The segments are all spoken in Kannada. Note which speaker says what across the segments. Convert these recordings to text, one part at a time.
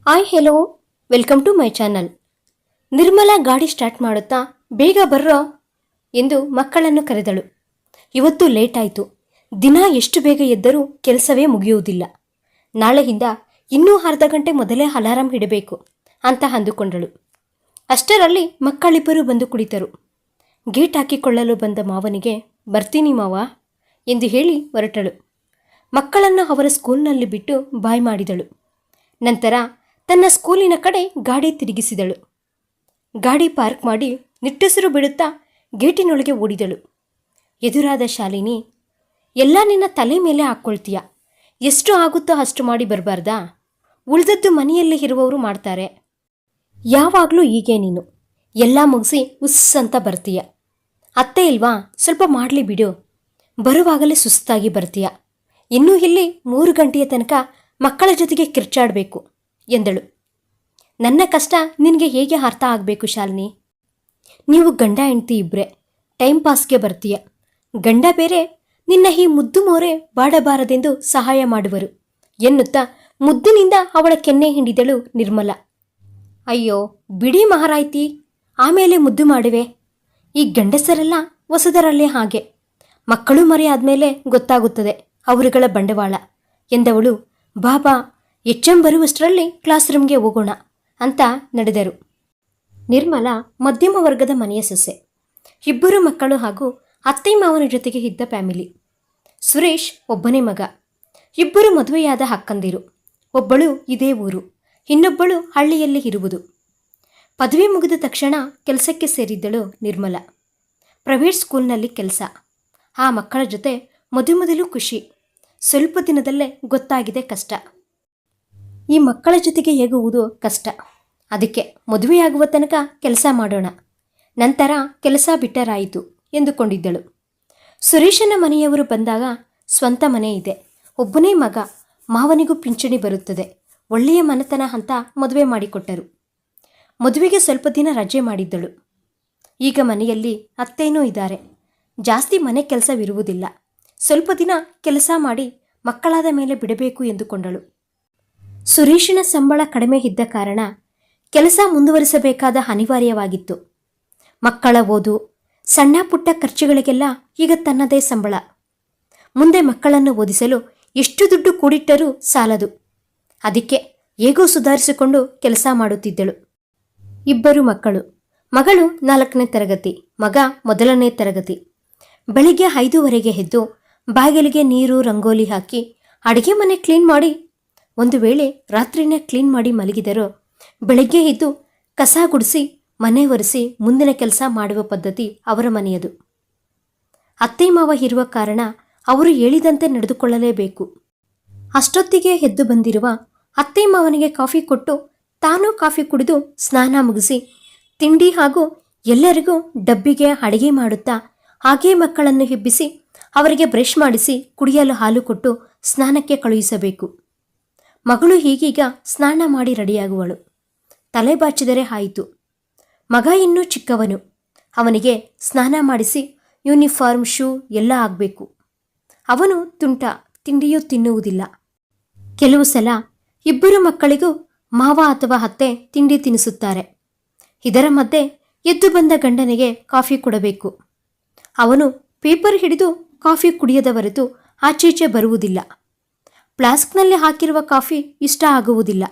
Speaker 1: Hi hello welcome to my channel. Nirmala ಗಾಡಿ ಸ್ಟಾರ್ಟ್ ಮಾಡುತ್ತಾ ಬೇಗ ಬರ್ರೋ ಎಂದು ಮಕ್ಕಳನ್ನು ಕರೆದಳು. ಇವತ್ತು ಲೇಟ್ ಆಯಿತು. ದಿನ ಎಷ್ಟು ಬೇಗ ಎದ್ದರೂ ಕೆಲಸವೇ ಮುಗಿಯುವುದಿಲ್ಲ. ನಾಳೆಯಿಂದ ಇನ್ನೂ ಅರ್ಧ ಗಂಟೆ ಮೊದಲೇ ಅಲಾರಾಂ ಇಡಬೇಕು ಅಂತ ಅಂದುಕೊಂಡಳು. ಅಷ್ಟರಲ್ಲಿ ಮಕ್ಕಳಿಬ್ಬರು ಬಂದು ಕುಳಿತರು. ಗೇಟ್ ಹಾಕಿಕೊಳ್ಳಲು ಬಂದ ಮಾವನಿಗೆ ಬರ್ತೀನಿ ಮಾವ ಎಂದು ಹೇಳಿ ಹೊರಟಳು. ಮಕ್ಕಳನ್ನು ಅವರ ಸ್ಕೂಲ್ನಲ್ಲಿ ಬಿಟ್ಟು ಬಾಯ್ ಮಾಡಿದಳು. ನಂತರ ತನ್ನ ಸ್ಕೂಲಿನ ಕಡೆ ಗಾಡಿ ತಿರುಗಿಸಿದಳು. ಗಾಡಿ ಪಾರ್ಕ್ ಮಾಡಿ ನಿಟ್ಟುಸಿರು ಬಿಡುತ್ತಾ ಗೇಟಿನೊಳಗೆ ಓಡಿದಳು. ಎದುರಾದ ಶಾಲಿನಿ, ಎಲ್ಲ ನಿನ್ನ ತಲೆ ಮೇಲೆ ಹಾಕ್ಕೊಳ್ತೀಯ, ಎಷ್ಟು ಆಗುತ್ತೋ ಅಷ್ಟು ಮಾಡಿ ಬರಬಾರ್ದಾ? ಉಳಿದದ್ದು ಮನೆಯಲ್ಲಿ ಇರುವವರು ಮಾಡ್ತಾರೆ, ಯಾವಾಗಲೂ ಹೀಗೆ ನೀನು ಎಲ್ಲ ಮುಗಿಸಿ ಉಸ್ ಅಂತ ಬರ್ತೀಯ. ಅತ್ತೆ ಇಲ್ವಾ, ಸ್ವಲ್ಪ ಮಾಡಲಿ ಬಿಡು, ಬರುವಾಗಲೇ ಸುಸ್ತಾಗಿ ಬರ್ತೀಯ. ಇನ್ನೂ ಇಲ್ಲಿ 3 ಗಂಟೆಯ ತನಕ ಮಕ್ಕಳ ಜೊತೆಗೆ ಕಿರ್ಚಾಡಬೇಕು ಎಂದಳು. ನನ್ನ ಕಷ್ಟ ನಿನಗೆ ಹೇಗೆ ಅರ್ಥ ಆಗಬೇಕು ಶಾಲಿನಿ? ನೀವು ಗಂಡ ಹೆಂಡ್ತಿ ಇಬ್ಬರೇ ಟೈಮ್ ಪಾಸ್ಗೆ ಬರ್ತೀಯ. ಗಂಡ ಬೇರೆ ನಿನ್ನ ಈ ಮುದ್ದು ಮೋರೆ ಬಾಡಬಾರದೆಂದು ಸಹಾಯ ಮಾಡುವರು ಎನ್ನುತ್ತಾ ಮುದ್ದಿನಿಂದ ಅವಳ ಕೆನ್ನೆ ಹಿಂಡಿದಳು ನಿರ್ಮಲಾ. ಅಯ್ಯೋ ಬಿಡಿ ಮಹಾರಾಯ್ತಿ, ಆಮೇಲೆ ಮುದ್ದು ಮಾಡುವೆ. ಈ ಗಂಡಸರೆಲ್ಲ ಹೊಸದರಲ್ಲೇ ಹಾಗೆ, ಮಕ್ಕಳು ಮರಿ ಆದಮೇಲೆ ಗೊತ್ತಾಗುತ್ತದೆ ಅವರುಗಳ ಬಂಡವಾಳ ಎಂದವಳು. ಬಾಬಾ ಎಚ್ಎಂ ಬರುವಷ್ಟರಲ್ಲಿ ಕ್ಲಾಸ್ ರೂಮ್ಗೆ ಹೋಗೋಣ ಅಂತ ನಡೆದರು. ನಿರ್ಮಲಾ ಮಧ್ಯಮ ವರ್ಗದ ಮನೆಯ ಸೊಸೆ. ಇಬ್ಬರು ಮಕ್ಕಳು ಹಾಗೂ ಅತ್ತೆ ಮಾವನ ಜೊತೆಗೆ ಇದ್ದ ಫ್ಯಾಮಿಲಿ. ಸುರೇಶ್ ಒಬ್ಬನೇ ಮಗ. ಇಬ್ಬರು ಮದುವೆಯಾದ ಅಕ್ಕಂದಿರು. ಒಬ್ಬಳು ಇದೇ ಊರು, ಇನ್ನೊಬ್ಬಳು ಹಳ್ಳಿಯಲ್ಲಿ ಇರುವುದು. ಪದವಿ ಮುಗಿದ ತಕ್ಷಣ ಕೆಲಸಕ್ಕೆ ಸೇರಿದ್ದಳು ನಿರ್ಮಲಾ. ಪ್ರೈವೇಟ್ ಸ್ಕೂಲ್ನಲ್ಲಿ ಕೆಲಸ. ಆ ಮಕ್ಕಳ ಜೊತೆ ಮೊದಲು ಖುಷಿ. ಸ್ವಲ್ಪ ದಿನದಲ್ಲೇ ಗೊತ್ತಾಗಿದೆ ಕಷ್ಟ. ಈ ಮಕ್ಕಳ ಜೊತೆಗೆ ಹೇಗುವುದು ಕಷ್ಟ. ಅದಕ್ಕೆ ಮದುವೆಯಾಗುವ ತನಕ ಕೆಲಸ ಮಾಡೋಣ, ನಂತರ ಕೆಲಸ ಬಿಟ್ಟರಾಯಿತು ಎಂದುಕೊಂಡಿದ್ದಳು. ಸುರೇಶನ ಮನೆಯವರು ಬಂದಾಗ ಸ್ವಂತ ಮನೆ ಇದೆ, ಒಬ್ಬನೇ ಮಗ, ಮಾವನಿಗೂ ಪಿಂಚಣಿ ಬರುತ್ತದೆ, ಒಳ್ಳೆಯ ಮನೆತನ ಅಂತ ಮದುವೆ ಮಾಡಿಕೊಟ್ಟರು. ಮದುವೆಗೆ ಸ್ವಲ್ಪ ದಿನ ರಜೆ ಮಾಡಿದ್ದಳು. ಈಗ ಮನೆಯಲ್ಲಿ ಅತ್ತೇನೂ ಇದ್ದಾರೆ. ಜಾಸ್ತಿ ಮನೆ ಕೆಲಸವಿರುವುದಿಲ್ಲ. ಸ್ವಲ್ಪ ದಿನ ಕೆಲಸ ಮಾಡಿ ಮಕ್ಕಳಾದ ಮೇಲೆ ಬಿಡಬೇಕು ಎಂದುಕೊಂಡಳು. ಸುರೇಶನ ಸಂಬಳ ಕಡಿಮೆ ಇದ್ದ ಕಾರಣ ಕೆಲಸ ಮುಂದುವರಿಸಬೇಕಾದ ಅನಿವಾರ್ಯವಾಗಿತ್ತು. ಮಕ್ಕಳ ಓದು, ಸಣ್ಣ ಪುಟ್ಟ ಖರ್ಚುಗಳಿಗೆಲ್ಲ ಈಗ ತನ್ನದೇ ಸಂಬಳ. ಮುಂದೆ ಮಕ್ಕಳನ್ನು ಓದಿಸಲು ಎಷ್ಟು ದುಡ್ಡು ಕೂಡಿಟ್ಟರೂ ಸಾಲದು. ಅದಕ್ಕೆ ಹೇಗೋ ಸುಧಾರಿಸಿಕೊಂಡು ಕೆಲಸ ಮಾಡುತ್ತಿದ್ದಳು. ಇಬ್ಬರು ಮಕ್ಕಳು. ಮಗಳು 4ನೇ ತರಗತಿ, ಮಗ 1ನೇ ತರಗತಿ. ಬೆಳಿಗ್ಗೆ 5:15 ಎದ್ದು ಬಾಗಿಲಿಗೆ ನೀರು ರಂಗೋಲಿ ಹಾಕಿ ಅಡುಗೆ ಮನೆ ಕ್ಲೀನ್ ಮಾಡಿ, ಒಂದು ವೇಳೆ ರಾತ್ರಿನೇ ಕ್ಲೀನ್ ಮಾಡಿ ಮಲಗಿದರೋ ಬೆಳಗ್ಗೆ ಎದ್ದು ಕಸ ಗುಡಿಸಿ ಮನೆ ಒರೆಸಿ ಮುಂದಿನ ಕೆಲಸ ಮಾಡುವ ಪದ್ಧತಿ ಅವರ ಮನೆಯದು. ಅತ್ತೆ ಮಾವ ಇರುವ ಕಾರಣ ಅವರು ಹೇಳಿದಂತೆ ನಡೆದುಕೊಳ್ಳಲೇಬೇಕು. ಅಷ್ಟೊತ್ತಿಗೆ ಎದ್ದು ಬಂದಿರುವ ಅತ್ತೆ ಮಾವನಿಗೆ ಕಾಫಿ ಕೊಟ್ಟು ತಾನೂ ಕಾಫಿ ಕುಡಿದು ಸ್ನಾನ ಮುಗಿಸಿ ತಿಂಡಿ ಹಾಗೂ ಎಲ್ಲರಿಗೂ ಡಬ್ಬಿಗೆ ಅಡಿಗೆ ಮಾಡುತ್ತಾ ಹಾಗೇ ಮಕ್ಕಳನ್ನು ಎಬ್ಬಿಸಿ ಅವರಿಗೆ ಬ್ರಷ್ ಮಾಡಿಸಿ ಕುಡಿಯಲು ಹಾಲು ಕೊಟ್ಟು ಸ್ನಾನಕ್ಕೆ ಕಳುಹಿಸಬೇಕು. ಮಗಳು ಹೀಗೀಗ ಸ್ನಾನ ಮಾಡಿ ರೆಡಿಯಾಗುವಳು. ತಲೆ ಬಾಚಿದರೆ ಆಯಿತು. ಮಗ ಇನ್ನೂ ಚಿಕ್ಕವನು. ಅವನಿಗೆ ಸ್ನಾನ ಮಾಡಿಸಿ ಯೂನಿಫಾರ್ಮ್, ಶೂ ಎಲ್ಲ ಆಗಬೇಕು. ಅವನು ತುಂಟ, ತಿಂಡಿಯೂ ತಿನ್ನುವುದಿಲ್ಲ. ಕೆಲವು ಸಲ ಇಬ್ಬರು ಮಕ್ಕಳಿಗೂ ಮಾವ ಅಥವಾ ಅತ್ತೆ ತಿಂಡಿ ತಿನ್ನಿಸುತ್ತಾರೆ. ಇದರ ಮಧ್ಯೆ ಎದ್ದು ಬಂದ ಗಂಡನಿಗೆ ಕಾಫಿ ಕೊಡಬೇಕು. ಅವನು ಪೇಪರ್ ಹಿಡಿದು ಕಾಫಿ ಕುಡಿಯದ ಹೊರತು ಆಚೀಚೆ ಬರುವುದಿಲ್ಲ. ಫ್ಲಾಸ್ಕ್ನಲ್ಲಿ ಹಾಕಿರುವ ಕಾಫಿ ಇಷ್ಟ ಆಗುವುದಿಲ್ಲ.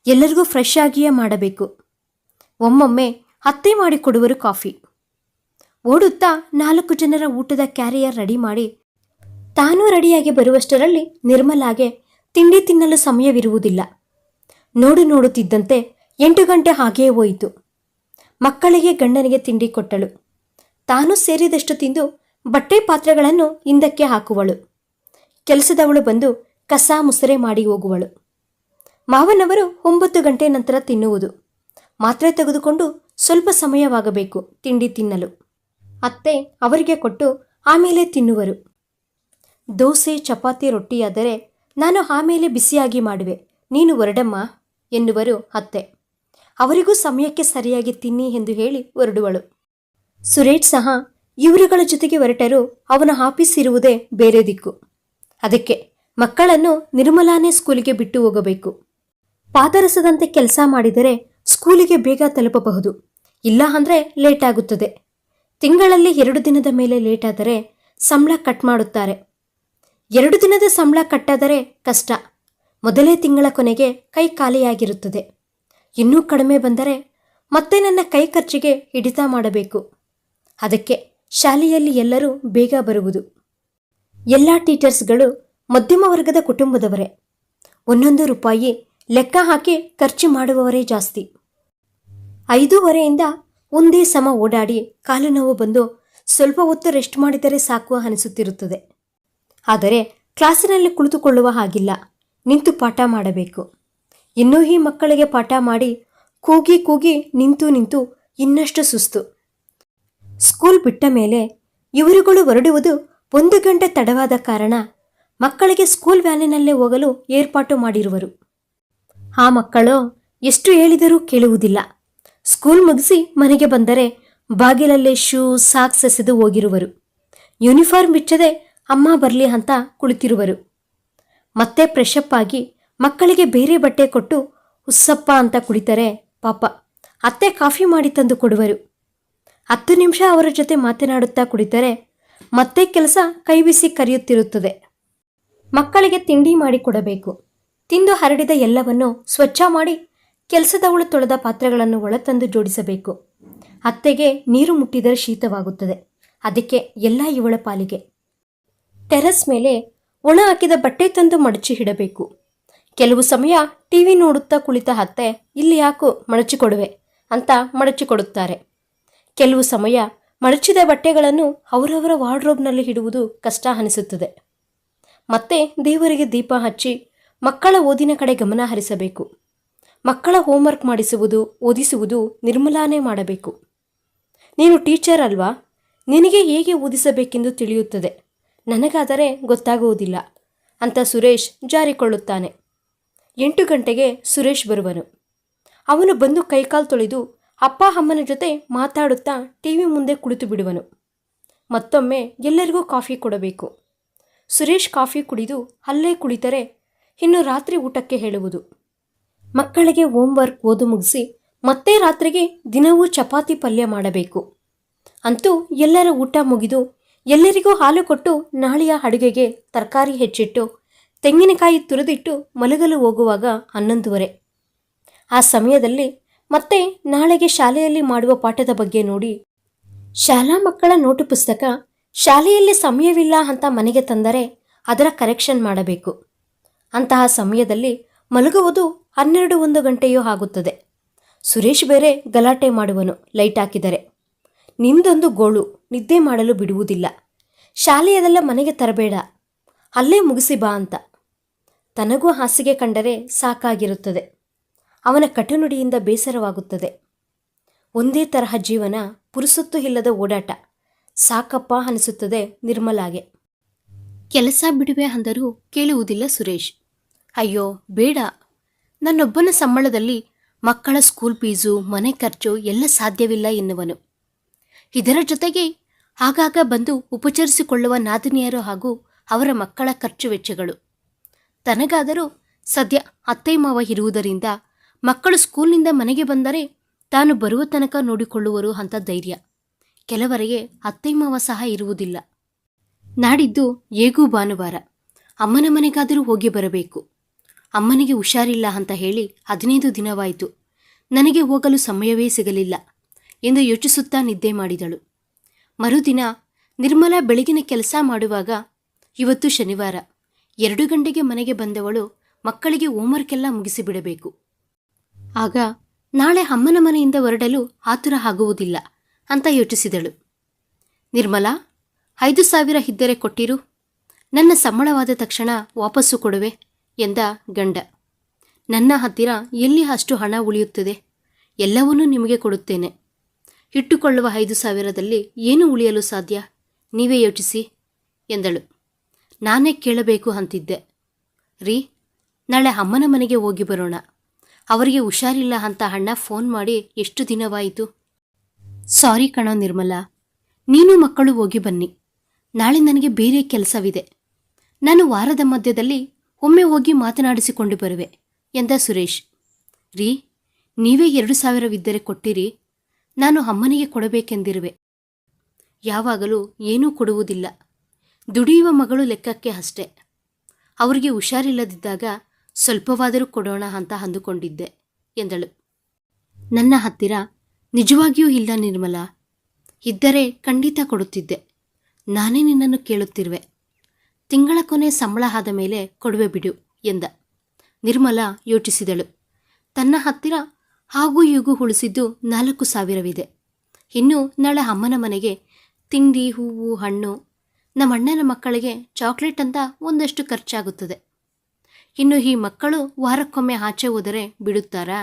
Speaker 1: ಎಲ್ಲರಿಗೂ ಫ್ರೆಶ್ ಆಗಿಯೇ ಮಾಡಬೇಕು. ಒಮ್ಮೊಮ್ಮೆ ಅತ್ತೆ ಮಾಡಿಕೊಡುವರು ಕಾಫಿ. ಓಡುತ್ತಾ 4 ಜನರ ಊಟದ ಕ್ಯಾರಿಯರ್ ರೆಡಿ ಮಾಡಿ ತಾನೂ ರೆಡಿಯಾಗಿ ಬರುವಷ್ಟರಲ್ಲಿ ನಿರ್ಮಲಾಗೆ ತಿಂಡಿ ತಿನ್ನಲು ಸಮಯವಿರುವುದಿಲ್ಲ. ನೋಡುತ್ತಿದ್ದಂತೆ 8 ಗಂಟೆ ಹಾಗೇ ಹೋಯಿತು. ಮಕ್ಕಳಿಗೆ ಗಂಡನಿಗೆ ತಿಂಡಿ ಕೊಟ್ಟಳು. ತಾನು ಸೇರಿದಷ್ಟು ತಿಂದು ಬಟ್ಟೆ ಪಾತ್ರೆಗಳನ್ನು ಹಿಂದಕ್ಕೆ ಹಾಕುವಳು. ಕೆಲಸದವಳು ಬಂದು ಕಸ ಮುಸರೆ ಮಾಡಿ ಹೋಗುವಳು. ಮಾವನವರು 9 ಗಂಟೆ ನಂತರ ತಿನ್ನುವುದು. ಮಾತ್ರೆ ತೆಗೆದುಕೊಂಡು ಸ್ವಲ್ಪ ಸಮಯವಾಗಬೇಕು ತಿಂಡಿ ತಿನ್ನಲು. ಅತ್ತೆ ಅವರಿಗೆ ಕೊಟ್ಟು ಆಮೇಲೆ ತಿನ್ನುವರು. ದೋಸೆ, ಚಪಾತಿ, ರೊಟ್ಟಿಯಾದರೆ ನಾನು ಆಮೇಲೆ ಬಿಸಿಯಾಗಿ ಮಾಡುವೆ, ನೀನು ಹೊರಡಮ್ಮ ಎನ್ನುವರು ಅತ್ತೆ. ಅವರಿಗೂ ಸಮಯಕ್ಕೆ ಸರಿಯಾಗಿ ತಿನ್ನಿ ಎಂದು ಹೇಳಿ ಹೊರಡುವಳು. ಸುರೇಶ್ ಸಹ ಇವರುಗಳ ಜೊತೆಗೆ ಹೊರಟರೂ ಅವನ ಆಫೀಸ್ ಇರುವುದೇ ಬೇರೆ ದಿಕ್ಕು. ಅದಕ್ಕೆ ಮಕ್ಕಳನ್ನು ನಿರ್ಮಲಾನೇ ಸ್ಕೂಲಿಗೆ ಬಿಟ್ಟು ಹೋಗಬೇಕು. ಪಾದರಸದಂತೆ ಕೆಲಸ ಮಾಡಿದರೆ ಸ್ಕೂಲಿಗೆ ಬೇಗ ತಲುಪಬಹುದು, ಇಲ್ಲ ಅಂದರೆ ಲೇಟ್ ಆಗುತ್ತದೆ. ತಿಂಗಳಲ್ಲಿ 2 ದಿನದ ಮೇಲೆ ಲೇಟ್ ಆದರೆ ಸಂಬಳ ಕಟ್ ಮಾಡುತ್ತಾರೆ. 2 ದಿನದ ಸಂಬಳ ಕಟ್ಟಾದರೆ ಕಷ್ಟ. ಮೊದಲೇ ತಿಂಗಳ ಕೊನೆಗೆ ಕೈ ಖಾಲಿಯಾಗಿರುತ್ತದೆ. ಇನ್ನೂ ಕಡಿಮೆ ಬಂದರೆ ಮತ್ತೆ ನನ್ನ ಕೈ ಖರ್ಚಿಗೆ ಹಿಡಿತ ಮಾಡಬೇಕು. ಅದಕ್ಕೆ ಶಾಲೆಯಲ್ಲಿ ಎಲ್ಲರೂ ಬೇಗ ಬರುವುದು. ಎಲ್ಲ ಟೀಚರ್ಸ್ಗಳು ಮಧ್ಯಮ ವರ್ಗದ ಕುಟುಂಬದವರೇ. 1 ರೂಪಾಯಿ ಲೆಕ್ಕ ಹಾಕಿ ಖರ್ಚು ಮಾಡುವವರೇ ಜಾಸ್ತಿ. 5:30ಯಿಂದ ಒಂದೇ ಸಮ ಓಡಾಡಿ ಕಾಲು ನೋವು ಬಂದು ಸ್ವಲ್ಪ ಹೊತ್ತು ರೆಸ್ಟ್ ಮಾಡಿದರೆ ಸಾಕು ಅನಿಸುತ್ತಿರುತ್ತದೆ. ಆದರೆ ಕ್ಲಾಸಿನಲ್ಲಿ ಕುಳಿತುಕೊಳ್ಳುವ ಹಾಗಿಲ್ಲ, ನಿಂತು ಪಾಠ ಮಾಡಬೇಕು. ಇನ್ನೂ ಈ ಮಕ್ಕಳಿಗೆ ಪಾಠ ಮಾಡಿ ಕೂಗಿ ಕೂಗಿ ನಿಂತು ನಿಂತು ಇನ್ನಷ್ಟು ಸುಸ್ತು. ಸ್ಕೂಲ್ ಬಿಟ್ಟ ಮೇಲೆ ಇವರುಗಳು ಹೊರಡುವುದು 1 ಗಂಟೆ ತಡವಾದ ಕಾರಣ ಮಕ್ಕಳಿಗೆ ಸ್ಕೂಲ್ ವ್ಯಾನಿನಲ್ಲೇ ಹೋಗಲು ಏರ್ಪಾಟು ಮಾಡಿರುವರು. ಆ ಮಕ್ಕಳು ಎಷ್ಟು ಹೇಳಿದರೂ ಕೇಳುವುದಿಲ್ಲ. ಸ್ಕೂಲ್ ಮುಗಿಸಿ ಮನೆಗೆ ಬಂದರೆ ಬಾಗಿಲಲ್ಲೇ ಶೂ ಸಾಕ್ಸ್ ಎಸೆದು ಹೋಗಿರುವರು. ಯೂನಿಫಾರ್ಮ್ ಬಿಚ್ಚದೆ ಅಮ್ಮ ಬರಲಿ ಅಂತ ಕುಳಿತಿರುವರು. ಮತ್ತೆ ಫ್ರೆಶಪ್ ಆಗಿ ಮಕ್ಕಳಿಗೆ ಬೇರೆ ಬಟ್ಟೆ ಕೊಟ್ಟು ಉಸ್ಸಪ್ಪ ಅಂತ ಕುಳಿತರೆ ಪಾಪ ಅತ್ತೆ ಕಾಫಿ ಮಾಡಿ ತಂದು ಕೊಡುವರು. 10 ನಿಮಿಷ ಅವರ ಜೊತೆ ಮಾತನಾಡುತ್ತಾ ಕುಳಿತರೆ ಮತ್ತೆ ಕೆಲಸ ಕೈ ಬಿಸಿ ಕರೆಯುತ್ತಿರುತ್ತದೆ. ಮಕ್ಕಳಿಗೆ ತಿಂಡಿ ಮಾಡಿ ಕೊಡಬೇಕು. ತಿಂದು ಹರಡಿದ ಎಲ್ಲವನ್ನು ಸ್ವಚ್ಛ ಮಾಡಿ ಕೆಲಸದವಳು ತೊಳೆದ ಪಾತ್ರೆಗಳನ್ನು ಒಳತಂದು ಜೋಡಿಸಬೇಕು. ಅತ್ತೆಗೆ ನೀರು ಮುಟ್ಟಿದರೆ ಶೀತವಾಗುತ್ತದೆ. ಅದಕ್ಕೆ ಎಲ್ಲ ಇವಳ ಪಾಲಿಗೆ. ಟೆರೆಸ್ ಮೇಲೆ ಒಣ ಹಾಕಿದ ಬಟ್ಟೆ ತಂದು ಮಡಚಿ ಇಡಬೇಕು. ಕೆಲವು ಸಮಯ ಟಿವಿ ನೋಡುತ್ತಾ ಕುಳಿತ ಅತ್ತೆ ಇಲ್ಲಿ ಯಾಕೋ ಮಡಚಿಕೊಡುವೆ ಅಂತ ಮಡಚಿಕೊಡುತ್ತಾರೆ. ಕೆಲವು ಸಮಯ ಮಡಚಿದ ಬಟ್ಟೆಗಳನ್ನು ಅವರವರ ವಾರ್ಡ್ರೋಬ್ನಲ್ಲಿ ಇಡುವುದು ಕಷ್ಟ ಅನಿಸುತ್ತದೆ. ಮತ್ತೆ ದೇವರಿಗೆ ದೀಪ ಹಚ್ಚಿ ಮಕ್ಕಳ ಓದಿನ ಕಡೆ ಗಮನ ಹರಿಸಬೇಕು. ಮಕ್ಕಳ ಹೋಮ್ವರ್ಕ್ ಮಾಡಿಸುವುದು, ಓದಿಸುವುದು ನಿರ್ಮಲಾನೇ ಮಾಡಬೇಕು. ನೀನು ಟೀಚರ್ ಅಲ್ವಾ, ನಿನಗೆ ಹೇಗೆ ಓದಿಸಬೇಕೆಂದು ತಿಳಿಯುತ್ತದೆ, ನನಗಾದರೆ ಗೊತ್ತಾಗುವುದಿಲ್ಲ ಅಂತ ಸುರೇಶ್ ಜಾರಿಕೊಳ್ಳುತ್ತಾನೆ. 8 ಗಂಟೆಗೆ ಸುರೇಶ್ ಬರುವನು. ಅವನು ಬಂದು ಕೈಕಾಲು ತೊಳೆದು ಅಪ್ಪ ಅಮ್ಮನ ಜೊತೆ ಮಾತಾಡುತ್ತಾ ಟಿವಿ ಮುಂದೆ ಕುಳಿತು ಬಿಡುವನು. ಮತ್ತೊಮ್ಮೆ ಎಲ್ಲರಿಗೂ ಕಾಫಿ ಕೊಡಬೇಕು. ಸುರೇಶ್ ಕಾಫಿ ಕುಡಿದು ಅಲ್ಲೇ ಕುಳಿತರೆ ಇನ್ನು ರಾತ್ರಿ ಊಟಕ್ಕೆ ಹೇಳುವುದು. ಮಕ್ಕಳಿಗೆ ಹೋಮ್ವರ್ಕ್ ಓದು ಮುಗಿಸಿ ಮತ್ತೆ ರಾತ್ರಿಗೆ ದಿನವೂ ಚಪಾತಿ ಪಲ್ಯ ಮಾಡಬೇಕು. ಅಂತೂ ಎಲ್ಲರ ಊಟ ಮುಗಿದು ಎಲ್ಲರಿಗೂ ಹಾಲು ಕೊಟ್ಟು ನಾಳೆಯ ಅಡುಗೆಗೆ ತರಕಾರಿ ಹೆಚ್ಚಿಟ್ಟು ತೆಂಗಿನಕಾಯಿ ತುರಿದಿಟ್ಟು ಮಲಗಲು ಹೋಗುವಾಗ 11:30. ಆ ಸಮಯದಲ್ಲಿ ಮತ್ತೆ ನಾಳೆಗೆ ಶಾಲೆಯಲ್ಲಿ ಮಾಡುವ ಪಾಠದ ಬಗ್ಗೆ ನೋಡಿ ಶಾಲಾ ಮಕ್ಕಳ ನೋಟು ಪುಸ್ತಕ ಶಾಲೆಯಲ್ಲಿ ಸಮಯವಿಲ್ಲ ಅಂತ ಮನೆಗೆ ತಂದರೆ ಅದರ ಕರೆಕ್ಷನ್ ಮಾಡಬೇಕು. ಅಂತಹ ಸಮಯದಲ್ಲಿ ಮಲಗುವುದು 12-1 ಗಂಟೆಯೂ ಆಗುತ್ತದೆ. ಸುರೇಶ್ ಬೇರೆ ಗಲಾಟೆ ಮಾಡುವನು ಲೈಟ್ ಹಾಕಿದರೆ. ನಿಂದೊಂದು ಗೋಳು, ನಿದ್ದೆ ಮಾಡಲು ಬಿಡುವುದಿಲ್ಲ. ಶಾಲೆಯದೆಲ್ಲ ಮನೆಗೆ ತರಬೇಡ, ಅಲ್ಲೇ ಮುಗಿಸಿ ಬಾ ಅಂತ. ತನಗೂ ಹಾಸಿಗೆ ಕಂಡರೆ ಸಾಕಾಗಿರುತ್ತದೆ. ಅವನ ಕಟುನುಡಿಯಿಂದ ಬೇಸರವಾಗುತ್ತದೆ. ಒಂದೇ ತರಹ ಜೀವನ, ಪುರುಸೊತ್ತು ಇಲ್ಲದ ಓಡಾಟ. ಸಾಕಪ್ಪ ಅನಿಸುತ್ತದೆ ನಿರ್ಮಲಾಗೆ. ಕೆಲಸ ಬಿಡುವೆ ಅಂದರೂ ಕೇಳುವುದಿಲ್ಲ ಸುರೇಶ್. ಅಯ್ಯೋ ಬೇಡ, ನನ್ನೊಬ್ಬನ ಸಂಬಳದಲ್ಲಿ ಮಕ್ಕಳ ಸ್ಕೂಲ್ ಫೀಸು, ಮನೆ ಖರ್ಚು ಎಲ್ಲ ಸಾಧ್ಯವಿಲ್ಲ ಎನ್ನುವನು. ಇದರ ಜೊತೆಗೆ ಆಗಾಗ ಬಂದು ಉಪಚರಿಸಿಕೊಳ್ಳುವ ನಾದಿನಿಯರು ಹಾಗೂ ಅವರ ಮಕ್ಕಳ ಖರ್ಚು ವೆಚ್ಚಗಳು. ತನಗಾದರೂ ಸದ್ಯ ಅತ್ತೆ ಮಾವ ಇರುವುದರಿಂದ ಮಕ್ಕಳು ಸ್ಕೂಲ್ನಿಂದ ಮನೆಗೆ ಬಂದರೆ ತಾನು ಬರುವ ತನಕ ನೋಡಿಕೊಳ್ಳುವರು ಅಂತ ಧೈರ್ಯ. ಕೆಲವರಿಗೆ ಅತ್ತೆ ಮಾವ ಸಹ ಇರುವುದಿಲ್ಲ. ನಾಡಿದ್ದು ಹೇಗೂ ಭಾನುವಾರ, ಅಮ್ಮನ ಮನೆಗಾದರೂ ಹೋಗಿ ಬರಬೇಕು. ಅಮ್ಮನಿಗೆ ಹುಷಾರಿಲ್ಲ ಅಂತ ಹೇಳಿ 15 ದಿನವಾಯಿತು. ನನಗೆ ಹೋಗಲು ಸಮಯವೇ ಸಿಗಲಿಲ್ಲ ಎಂದು ಯೋಚಿಸುತ್ತಾ ನಿದ್ದೆ ಮಾಡಿದಳು. ಮರುದಿನ ನಿರ್ಮಲಾ ಬೆಳಗಿನ ಕೆಲಸ ಮಾಡುವಾಗ ಇವತ್ತು ಶನಿವಾರ 2 ಗಂಟೆಗೆ ಮನೆಗೆ ಬಂದವಳು ಮಕ್ಕಳಿಗೆ ಹೋಮ್ವರ್ಕೆಲ್ಲ ಮುಗಿಸಿಬಿಡಬೇಕು. ಆಗ ನಾಳೆ ಅಮ್ಮನ ಮನೆಯಿಂದ ಹೊರಡಲು ಆತುರ ಆಗುವುದಿಲ್ಲ ಅಂತ ಯೋಚಿಸಿದಳು. ನಿರ್ಮಲಾ, 5,000 ಇದ್ದರೆ ಕೊಟ್ಟಿರು, ನನ್ನ ಸಂಬಳವಾದ ತಕ್ಷಣ ವಾಪಸ್ಸು ಕೊಡುವೆ ಎಂದ ಗಂಡ. ನನ್ನ ಹತ್ತಿರ ಎಲ್ಲಿ ಅಷ್ಟು ಹಣ ಉಳಿಯುತ್ತದೆ, ಎಲ್ಲವನ್ನೂ ನಿಮಗೆ ಕೊಡುತ್ತೇನೆ. ಇಟ್ಟುಕೊಳ್ಳುವ 5,000ದಲ್ಲಿ ಏನು ಉಳಿಯಲು ಸಾಧ್ಯ, ನೀವೇ ಯೋಚಿಸಿ ಎಂದಳು. ನಾನೇ ಕೇಳಬೇಕು ಅಂತಿದ್ದೆ ರೀ, ನಾಳೆ ಅಮ್ಮನ ಮನೆಗೆ ಹೋಗಿ ಬರೋಣ. ಅವರಿಗೆ ಹುಷಾರಿಲ್ಲ ಅಂತ ಅಣ್ಣ ಫೋನ್ ಮಾಡಿ ಎಷ್ಟು ದಿನವಾಯಿತು. ಸಾರಿ ಕಣೋ ನಿರ್ಮಲಾ, ನೀನು ಮಕ್ಕಳು ಹೋಗಿ ಬನ್ನಿ. ನಾಳೆ ನನಗೆ ಬೇರೆ ಕೆಲಸವಿದೆ. ನಾನು ವಾರದ ಮಧ್ಯದಲ್ಲಿ ಒಮ್ಮೆ ಹೋಗಿ ಮಾತನಾಡಿಸಿಕೊಂಡು ಬರುವೆ ಎಂದ ಸುರೇಶ್. ರೀ, ನೀವೇ 2,000ವಿದ್ದರೆ ಕೊಟ್ಟಿರಿ, ನಾನು ಅಮ್ಮನಿಗೆ ಕೊಡಬೇಕೆಂದಿರುವೆ. ಯಾವಾಗಲೂ ಏನೂ ಕೊಡುವುದಿಲ್ಲ, ದುಡಿಯುವ ಮಗಳು ಲೆಕ್ಕಕ್ಕೆ ಅಷ್ಟೆ. ಅವರಿಗೆ ಹುಷಾರಿಲ್ಲದಿದ್ದಾಗ ಸ್ವಲ್ಪವಾದರೂ ಕೊಡೋಣ ಅಂತ ಅಂದುಕೊಂಡಿದ್ದೆ ಎಂದಳು. ನನ್ನ ಹತ್ತಿರ ನಿಜವಾಗಿಯೂ ಇಲ್ಲ ನಿರ್ಮಲಾ, ಇದ್ದರೆ ಖಂಡಿತ ಕೊಡುತ್ತಿದ್ದೆ. ನಾನೇ ನಿನ್ನನ್ನು ಕೇಳುತ್ತಿರುವೆ. ತಿಂಗಳ ಕೊನೆ ಸಂಬಳ ಆದ ಮೇಲೆ ಕೊಡುವೆ ಬಿಡು ಎಂದ. ನಿರ್ಮಲಾ ಯೋಚಿಸಿದಳು. ತನ್ನ ಹತ್ತಿರ ಹಾಗೂ ಹೀಗೂ ಉಳಿಸಿದ್ದು 4,000ವಿದೆ. ಇನ್ನು ನಾಳೆ ಅಮ್ಮನ ಮನೆಗೆ ತಿಂಡಿ, ಹೂವು, ಹಣ್ಣು, ನಮ್ಮ ಅಣ್ಣನ ಮಕ್ಕಳಿಗೆ ಚಾಕ್ಲೇಟ್ ಅಂತ ಒಂದಷ್ಟು ಖರ್ಚಾಗುತ್ತದೆ. ಇನ್ನು ಈ ಮಕ್ಕಳು ವಾರಕ್ಕೊಮ್ಮೆ ಆಚೆ ಹೋದರೆ ಬಿಡುತ್ತಾರಾ?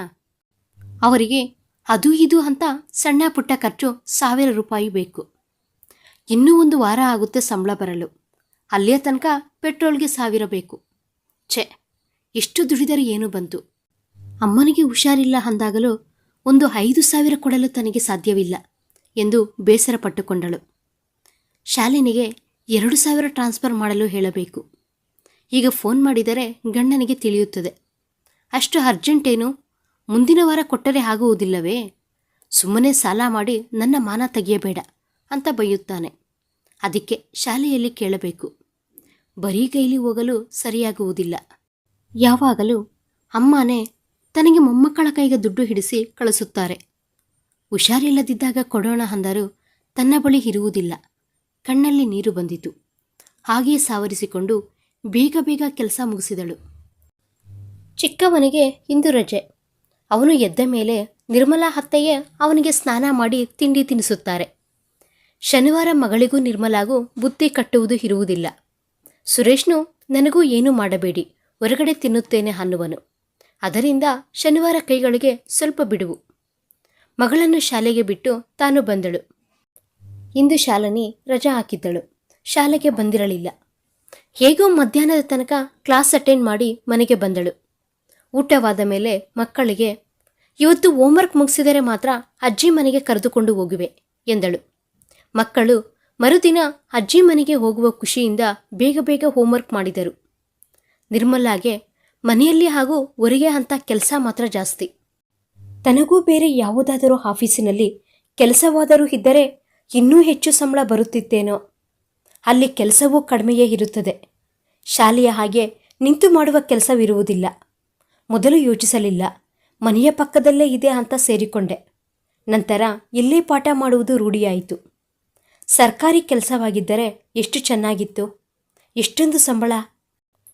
Speaker 1: ಅವರಿಗೆ ಅದು ಇದು ಅಂತ ಸಣ್ಣ ಪುಟ್ಟ ಖರ್ಚು 1,000 ರೂಪಾಯಿ ಬೇಕು. ಇನ್ನೂ 1 ವಾರ ಆಗುತ್ತೆ ಸಂಬಳ ಬರಲು. ಅಲ್ಲಿಯ ತನಕ ಪೆಟ್ರೋಲ್ಗೆ 1,000 ಬೇಕು. ಛೆ, ಎಷ್ಟು ದುಡಿದರೆ ಏನು ಬಂತು? ಅಮ್ಮನಿಗೆ ಹುಷಾರಿಲ್ಲ ಅಂದಾಗಲೂ ಒಂದು 5,000 ಕೊಡಲು ತನಗೆ ಸಾಧ್ಯವಿಲ್ಲ ಎಂದು ಬೇಸರ ಪಟ್ಟುಕೊಂಡಳು. ಶಾಲಿನಿಗೆ 2,000 ಟ್ರಾನ್ಸ್ಫರ್ ಮಾಡಲು ಹೇಳಬೇಕು. ಈಗ ಫೋನ್ ಮಾಡಿದರೆ ಗಂಡನಿಗೆ ತಿಳಿಯುತ್ತದೆ. ಅಷ್ಟು ಅರ್ಜೆಂಟೇನು? ಮುಂದಿನ ವಾರ ಕೊಟ್ಟರೆ ಆಗುವುದಿಲ್ಲವೇ? ಸುಮ್ಮನೆ ಸಾಲ ಮಾಡಿ ನನ್ನ ಮಾನ ತೆಗೆಯಬೇಡ ಅಂತ ಬೈಯುತ್ತಾನೆ. ಅದಕ್ಕೆ ಶಾಲೆಯಲ್ಲಿ ಕೇಳಬೇಕು. ಬರೀ ಕೈಲಿ ಹೋಗಲು ಸರಿಯಾಗುವುದಿಲ್ಲ. ಯಾವಾಗಲೂ ಅಮ್ಮನೇ ತನಗೆ ಮೊಮ್ಮಕ್ಕಳ ಕೈಗೆ ದುಡ್ಡು ಹಿಡಿಸಿ ಕಳಿಸುತ್ತಾರೆ. ಹುಷಾರಿಲ್ಲದಿದ್ದಾಗ ಕೊಡೋಣ ಅಂದರೂ ತನ್ನ ಬಳಿ ಇರುವುದಿಲ್ಲ. ಕಣ್ಣಲ್ಲಿ ನೀರು ಬಂದಿತು. ಹಾಗೆಯೇ ಸಾವರಿಸಿಕೊಂಡು ಬೇಗ ಬೇಗ ಕೆಲಸ ಮುಗಿಸಿದಳು. ಚಿಕ್ಕವನಿಗೆ ಇಂದು ರಜೆ. ಅವನು ಎದ್ದ ಮೇಲೆ ನಿರ್ಮಲಾ ಅತ್ತೆಯೇ ಅವನಿಗೆ ಸ್ನಾನ ಮಾಡಿ ತಿಂಡಿ ತಿನ್ನಿಸುತ್ತಾರೆ. ಶನಿವಾರ ಮಗಳಿಗೂ ನಿರ್ಮಲಾಗೂ ಬುತ್ತಿ ಕಟ್ಟುವುದು ಇರುವುದಿಲ್ಲ. ಸುರೇಶ್ನು ನನಗೂ ಏನೂ ಮಾಡಬೇಡಿ, ಹೊರಗಡೆ ತಿನ್ನುತ್ತೇನೆ ಅನ್ನುವನು. ಅದರಿಂದ ಶನಿವಾರ ಕೈಗಳಿಗೆ ಸ್ವಲ್ಪ ಬಿಡುವು. ಮಗಳನ್ನು ಶಾಲೆಗೆ ಬಿಟ್ಟು ತಾನು ಬಂದಳು. ಇಂದು ಶಾಲಿನಿ ರಜಾ ಹಾಕಿದ್ದಳು. ಶಾಲೆಗೆ ಬಂದಿರಲಿಲ್ಲ. ಹೇಗೋ ಮಧ್ಯಾಹ್ನದ ತನಕ ಕ್ಲಾಸ್ ಅಟೆಂಡ್ ಮಾಡಿ ಮನೆಗೆ ಬಂದಳು. ಊಟವಾದ ಮೇಲೆ ಮಕ್ಕಳಿಗೆ, ಇವತ್ತು ಹೋಮ್ವರ್ಕ್ ಮುಗಿಸಿದರೆ ಮಾತ್ರ ಅಜ್ಜಿ ಮನೆಗೆ ಕರೆದುಕೊಂಡು ಹೋಗುವೆ ಎಂದಳು. ಮಕ್ಕಳು ಮರುದಿನ ಅಜ್ಜಿ ಮನೆಗೆ ಹೋಗುವ ಖುಷಿಯಿಂದ ಬೇಗ ಬೇಗ ಹೋಮ್ವರ್ಕ್ ಮಾಡಿದರು. ನಿರ್ಮಲಾಗೆ ಮನೆಯಲ್ಲಿ ಹಾಗೂ ಹೊರಗೆ ಅಂತ ಕೆಲಸ ಮಾತ್ರ ಜಾಸ್ತಿ. ತನಗೂ ಬೇರೆ ಯಾವುದಾದರೂ ಆಫೀಸಿನಲ್ಲಿ ಕೆಲಸವಾದರೂ ಇದ್ದರೆ ಇನ್ನೂ ಹೆಚ್ಚು ಸಂಬಳ ಬರುತ್ತಿತ್ತೇನೋ. ಅಲ್ಲಿ ಕೆಲಸವೂ ಕಡಿಮೆಯೇ ಇರುತ್ತದೆ. ಶಾಲೆಯ ಹಾಗೆ ನಿಂತು ಮಾಡುವ ಕೆಲಸವಿರುವುದಿಲ್ಲ. ಮೊದಲು ಯೋಚಿಸಲಿಲ್ಲ. ಮನೆಯ ಪಕ್ಕದಲ್ಲೇ ಇದೆ ಅಂತ ಸೇರಿಕೊಂಡೆ. ನಂತರ ಇಲ್ಲೇ ಪಾಠ ಮಾಡುವುದು ರೂಢಿಯಾಯಿತು. ಸರ್ಕಾರಿ ಕೆಲಸವಾಗಿದ್ದರೆ ಎಷ್ಟು ಚೆನ್ನಾಗಿತ್ತು. ಎಷ್ಟೊಂದು ಸಂಬಳ,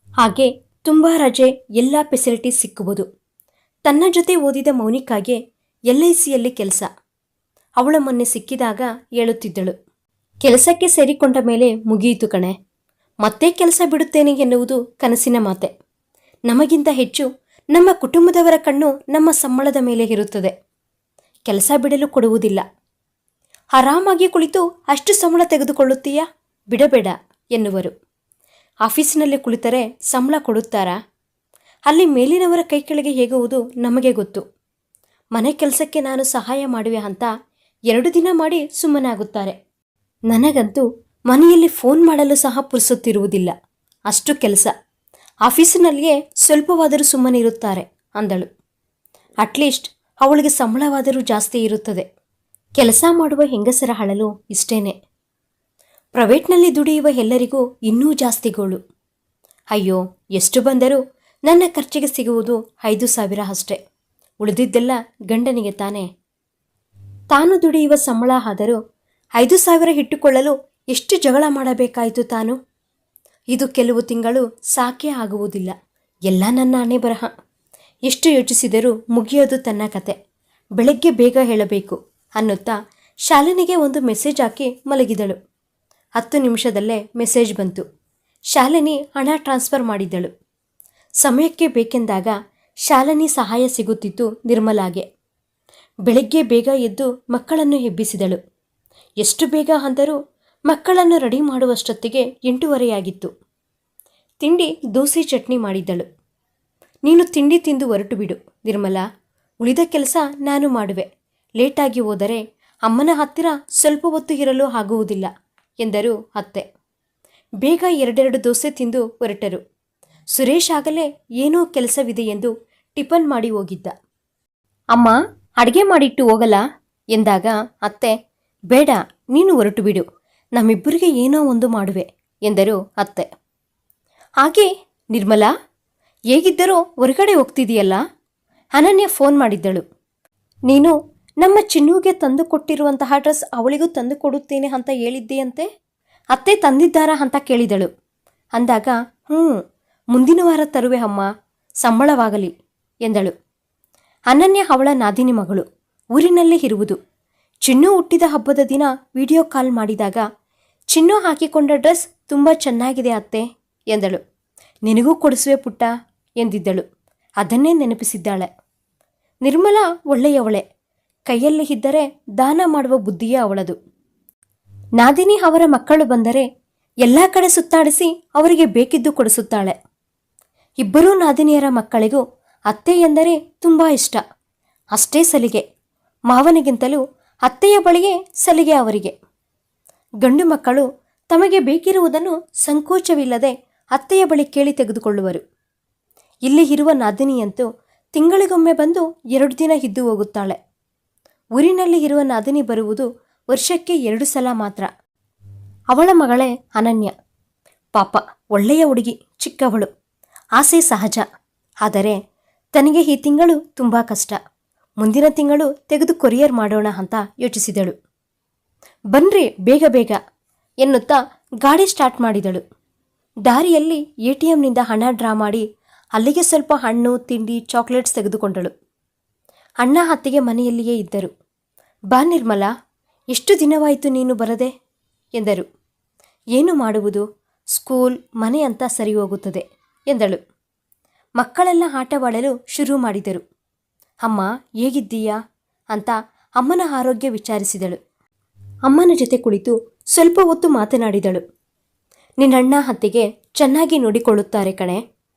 Speaker 1: ಹಾಗೆ ತುಂಬ ರಜೆ, ಎಲ್ಲ ಫೆಸಿಲಿಟೀಸ್ ಸಿಕ್ಕುವುದು. ತನ್ನ ಜೊತೆ ಓದಿದ ಮೌನಿಕಾಗೆ LICಯಲ್ಲಿ ಕೆಲಸ. ಅವಳು ಮೊನ್ನೆ ಸಿಕ್ಕಿದಾಗ ಹೇಳುತ್ತಿದ್ದಳು, ಕೆಲಸಕ್ಕೆ ಸೇರಿಕೊಂಡ ಮೇಲೆ ಮುಗಿಯಿತು ಕಣೆ, ಮತ್ತೆ ಕೆಲಸ ಬಿಡುತ್ತೇನೆ ಎನ್ನುವುದು ಕನಸಿನ ಮಾತೆ. ನಮಗಿಂತ ಹೆಚ್ಚು ನಮ್ಮ ಕುಟುಂಬದವರ ಕಣ್ಣು ನಮ್ಮ ಸಂಬಳದ ಮೇಲೆ ಇರುತ್ತದೆ. ಕೆಲಸ ಬಿಡಲು ಕೊಡುವುದಿಲ್ಲ. ಆರಾಮಾಗಿ ಕುಳಿತು ಅಷ್ಟು ಸಂಬಳ ತೆಗೆದುಕೊಳ್ಳುತ್ತೀಯಾ, ಬಿಡಬೇಡ ಎನ್ನುವರು. ಆಫೀಸಿನಲ್ಲಿ ಕುಳಿತರೆ ಸಂಬಳ ಕೊಡುತ್ತಾರಾ? ಅಲ್ಲಿ ಮೇಲಿನವರ ಕೈ ಕೆಳಗೆ ಹೇಗುವುದು ನಮಗೆ ಗೊತ್ತು. ಮನೆ ಕೆಲಸಕ್ಕೆ ನಾನು ಸಹಾಯ ಮಾಡುವೆ ಅಂತ 2 ದಿನ ಮಾಡಿ ಸುಮ್ಮನಾಗುತ್ತಾರೆ. ನನಗಂತೂ ಮನೆಯಲ್ಲಿ ಫೋನ್ ಮಾಡಲು ಸಹ ಪುರ್ಸೊತ್ತಿರುವುದಿಲ್ಲ. ಅಷ್ಟು ಕೆಲಸ. ಆಫೀಸಿನಲ್ಲಿಯೇ ಸ್ವಲ್ಪವಾದರೂ ಸುಮ್ಮನೆ ಇರುತ್ತಾರೆ ಅಂದಳು. ಅಟ್ಲೀಸ್ಟ್ ಅವಳಿಗೆ ಸಂಬಳವಾದರೂ ಜಾಸ್ತಿ ಇರುತ್ತದೆ. ಕೆಲಸ ಮಾಡುವ ಹೆಂಗಸರ ಅಳಲು ಇಷ್ಟೇನೆ. ಪ್ರೈವೇಟ್ನಲ್ಲಿ ದುಡಿಯುವ ಎಲ್ಲರಿಗೂ ಇನ್ನೂ ಜಾಸ್ತಿ ಗೋಳು. ಅಯ್ಯೋ, ಎಷ್ಟು ಬಂದರೂ ನನ್ನ ಖರ್ಚಿಗೆ ಸಿಗುವುದು 5,000 ಅಷ್ಟೇ. ಉಳಿದಿದ್ದೆಲ್ಲ ಗಂಡನಿಗೆ ತಾನೇ. ತಾನು ದುಡಿಯುವ ಸಂಬಳ ಆದರೂ 5,000 ಇಟ್ಟುಕೊಳ್ಳಲು ಎಷ್ಟು ಜಗಳ ಮಾಡಬೇಕಾಯಿತು ತಾನು. ಇದು ಕೆಲವು ತಿಂಗಳು ಸಾಕೇ ಆಗುವುದಿಲ್ಲ. ಎಲ್ಲ ನನ್ನ ಹಣೆ ಬರಹ. ಎಷ್ಟು ಯೋಚಿಸಿದರೂ ಮುಗಿಯೋದು ತನ್ನ ಕತೆ. ಬೆಳಗ್ಗೆ ಬೇಗ ಹೇಳಬೇಕು ಅನ್ನುತ್ತಾ ಶಾಲಿನಿಗೆ ಒಂದು ಮೆಸೇಜ್ ಹಾಕಿ ಮಲಗಿದಳು. 10 ನಿಮಿಷದಲ್ಲೇ ಮೆಸೇಜ್ ಬಂತು. ಶಾಲಿನಿ ಹಣ ಟ್ರಾನ್ಸ್ಫರ್ ಮಾಡಿದ್ದಳು. ಸಮಯಕ್ಕೆ ಬೇಕೆಂದಾಗ ಶಾಲಿನಿ ಸಹಾಯ ಸಿಗುತ್ತಿತ್ತು ನಿರ್ಮಲಾಗೆ. ಬೆಳಗ್ಗೆ ಬೇಗ ಎದ್ದು ಮಕ್ಕಳನ್ನು ಎಬ್ಬಿಸಿದಳು. ಎಷ್ಟು ಬೇಗ ಅಂದರೂ ಮಕ್ಕಳನ್ನು ರೆಡಿ ಮಾಡುವಷ್ಟೊತ್ತಿಗೆ 8:30 ಆಗಿತ್ತು. ತಿಂಡಿ ದೋಸೆ ಚಟ್ನಿ ಮಾಡಿದ್ದಳು. ನೀನು ತಿಂಡಿ ತಿಂದು ಹೊರಟು ಬಿಡು ನಿರ್ಮಲಾ, ಉಳಿದ ಕೆಲಸ ನಾನು ಮಾಡುವೆ. ಲೇಟಾಗಿ ಹೋದರೆ ಅಮ್ಮನ ಹತ್ತಿರ ಸ್ವಲ್ಪ ಹೊತ್ತು ಇರಲು ಆಗುವುದಿಲ್ಲ ಎಂದರು ಅತ್ತೆ. ಬೇಗ 2 ದೋಸೆ ತಿಂದು ಹೊರಟರು. ಸುರೇಶ್ ಆಗಲೇ ಏನೋ ಕೆಲಸವಿದೆ ಎಂದು ಟಿಫನ್ ಮಾಡಿ ಹೋಗಿದ್ದ. ಅಮ್ಮ, ಅಡುಗೆ ಮಾಡಿಟ್ಟು ಹೋಗಲ್ಲ ಎಂದಾಗ ಅತ್ತೆ, ಬೇಡ, ನೀನು ಹೊರಟು ಬಿಡು, ನಮ್ಮಿಬ್ಬರಿಗೆ ಏನೋ ಒಂದು ಮಾಡುವೆ ಎಂದರು ಅತ್ತೆ. ಹಾಗೆ ನಿರ್ಮಲಾ, ಹೇಗಿದ್ದರೂ ಹೊರಗಡೆ ಹೋಗ್ತಿದೆಯಲ್ಲ? ಅನನ್ಯ ಫೋನ್ ಮಾಡಿದ್ದಳು. ನೀನು ನಮ್ಮ ಚಿನ್ನುಗೆ ತಂದು ಕೊಟ್ಟಿರುವಂತಹ ಡ್ರೆಸ್ ಅವಳಿಗೂ ತಂದು ಕೊಡುತ್ತೇನೆ ಅಂತ ಹೇಳಿದ್ದೀಯಂತೆ, ಅತ್ತೆ ತಂದಿದ್ದಾರಾ ಅಂತ ಕೇಳಿದಳು. ಅಂದಾಗ, ಮುಂದಿನ ವಾರ ತರುವೆ ಅಮ್ಮ, ಸಂಬಳವಾಗಲಿ ಎಂದಳು. ಅನನ್ಯ ಅವಳ ನಾದಿನಿ ಮಗಳು, ಊರಿನಲ್ಲೇ ಇರುವುದು. ಚಿನ್ನು ಹುಟ್ಟಿದ ಹಬ್ಬದ ದಿನ ವಿಡಿಯೋ ಕಾಲ್ ಮಾಡಿದಾಗ, ಚಿನ್ನು ಹಾಕಿಕೊಂಡ ಡ್ರೆಸ್ ತುಂಬ ಚೆನ್ನಾಗಿದೆ ಅತ್ತೆ ಎಂದಳು. ನಿನಗೂ ಕೊಡಿಸುವೆ ಪುಟ್ಟ ಎಂದಿದ್ದಳು. ಅದನ್ನೇ ನೆನಪಿಸಿದ್ದಾಳೆ. ನಿರ್ಮಲಾ ಒಳ್ಳೆಯವಳೆ, ಕೈಯಲ್ಲಿ ಇದ್ದರೆ ದಾನ ಮಾಡುವ ಬುದ್ಧಿಯೇ ಅವಳದು. ನಾದಿನಿ ಅವರ ಮಕ್ಕಳು ಬಂದರೆ ಎಲ್ಲ ಕಡೆ ಸುತ್ತಾಡಿಸಿ ಅವರಿಗೆ ಬೇಕಿದ್ದು ಕೊಡಿಸುತ್ತಾಳೆ. ಇಬ್ಬರೂ ನಾದಿನಿಯರ ಮಕ್ಕಳಿಗೂ ಅತ್ತೆ ಎಂದರೆ ತುಂಬ ಇಷ್ಟ. ಅಷ್ಟೇ ಸಲಿಗೆ, ಮಾವನಿಗಿಂತಲೂ ಅತ್ತೆಯ ಬಳಿಗೆ ಸಲಿಗೆ ಅವರಿಗೆ. ಗಂಡು ಮಕ್ಕಳು ತಮಗೆ ಬೇಕಿರುವುದನ್ನು ಸಂಕೋಚವಿಲ್ಲದೆ ಅತ್ತೆಯ ಬಳಿ ಕೇಳಿ ತೆಗೆದುಕೊಳ್ಳುವರು. ಇಲ್ಲಿ ಇರುವ ನಾದಿನಿಯಂತೂ ತಿಂಗಳಿಗೊಮ್ಮೆ ಬಂದು 2 ದಿನ ಇದ್ದು ಹೋಗುತ್ತಾಳೆ. ಊರಿನಲ್ಲಿ ಇರುವ ನಾದಿನಿ ಬರುವುದು ವರ್ಷಕ್ಕೆ 2 ಸಲ ಮಾತ್ರ. ಅವಳ ಮಗಳೇ ಅನನ್ಯ. ಪಾಪ, ಒಳ್ಳೆಯ ಹುಡುಗಿ, ಚಿಕ್ಕವಳು, ಆಸೆ ಸಹಜ. ಆದರೆ ತನಗೆ ಈ ತಿಂಗಳು ತುಂಬ ಕಷ್ಟ. ಮುಂದಿನ ತಿಂಗಳು ತೆಗೆದು ಕೊರಿಯರ್ ಮಾಡೋಣ ಅಂತ ಯೋಚಿಸಿದಳು. ಬನ್ರಿ ಬೇಗ ಬೇಗ ಎನ್ನುತ್ತಾ ಗಾಡಿ ಸ್ಟಾರ್ಟ್ ಮಾಡಿದಳು. ದಾರಿಯಲ್ಲಿ ATMನಿಂದ ಹಣ ಡ್ರಾ ಮಾಡಿ ಅಲ್ಲಿಗೆ ಸ್ವಲ್ಪ ಹಣ್ಣು, ತಿಂಡಿ, ಚಾಕ್ಲೇಟ್ಸ್ ತೆಗೆದುಕೊಂಡಳು. ಅಣ್ಣ ಅತ್ತಿಗೆ ಮನೆಯಲ್ಲಿಯೇ ಇದ್ದರು. ಬಾ ನಿರ್ಮಲಾ, ಎಷ್ಟು ದಿನವಾಯಿತು ನೀನು ಬರದೆ ಎಂದರು. ಏನು ಮಾಡುವುದು, ಸ್ಕೂಲ್, ಮನೆ ಅಂತ ಸರಿ ಹೋಗುತ್ತದೆ ಎಂದಳು. ಮಕ್ಕಳೆಲ್ಲ ಆಟವಾಡಲು ಶುರು ಮಾಡಿದರು. ಅಮ್ಮ ಹೇಗಿದ್ದೀಯಾ ಅಂತ ಅಮ್ಮನ ಆರೋಗ್ಯ ವಿಚಾರಿಸಿದಳು. ಅಮ್ಮನ ಜೊತೆ ಕುಳಿತು ಸ್ವಲ್ಪ ಹೊತ್ತು ಮಾತನಾಡಿದಳು. ನಿನ್ನಣ್ಣ ಅತ್ತಿಗೆ ಚೆನ್ನಾಗಿ ನೋಡಿಕೊಳ್ಳುತ್ತಾರೆ ಕಣೆ,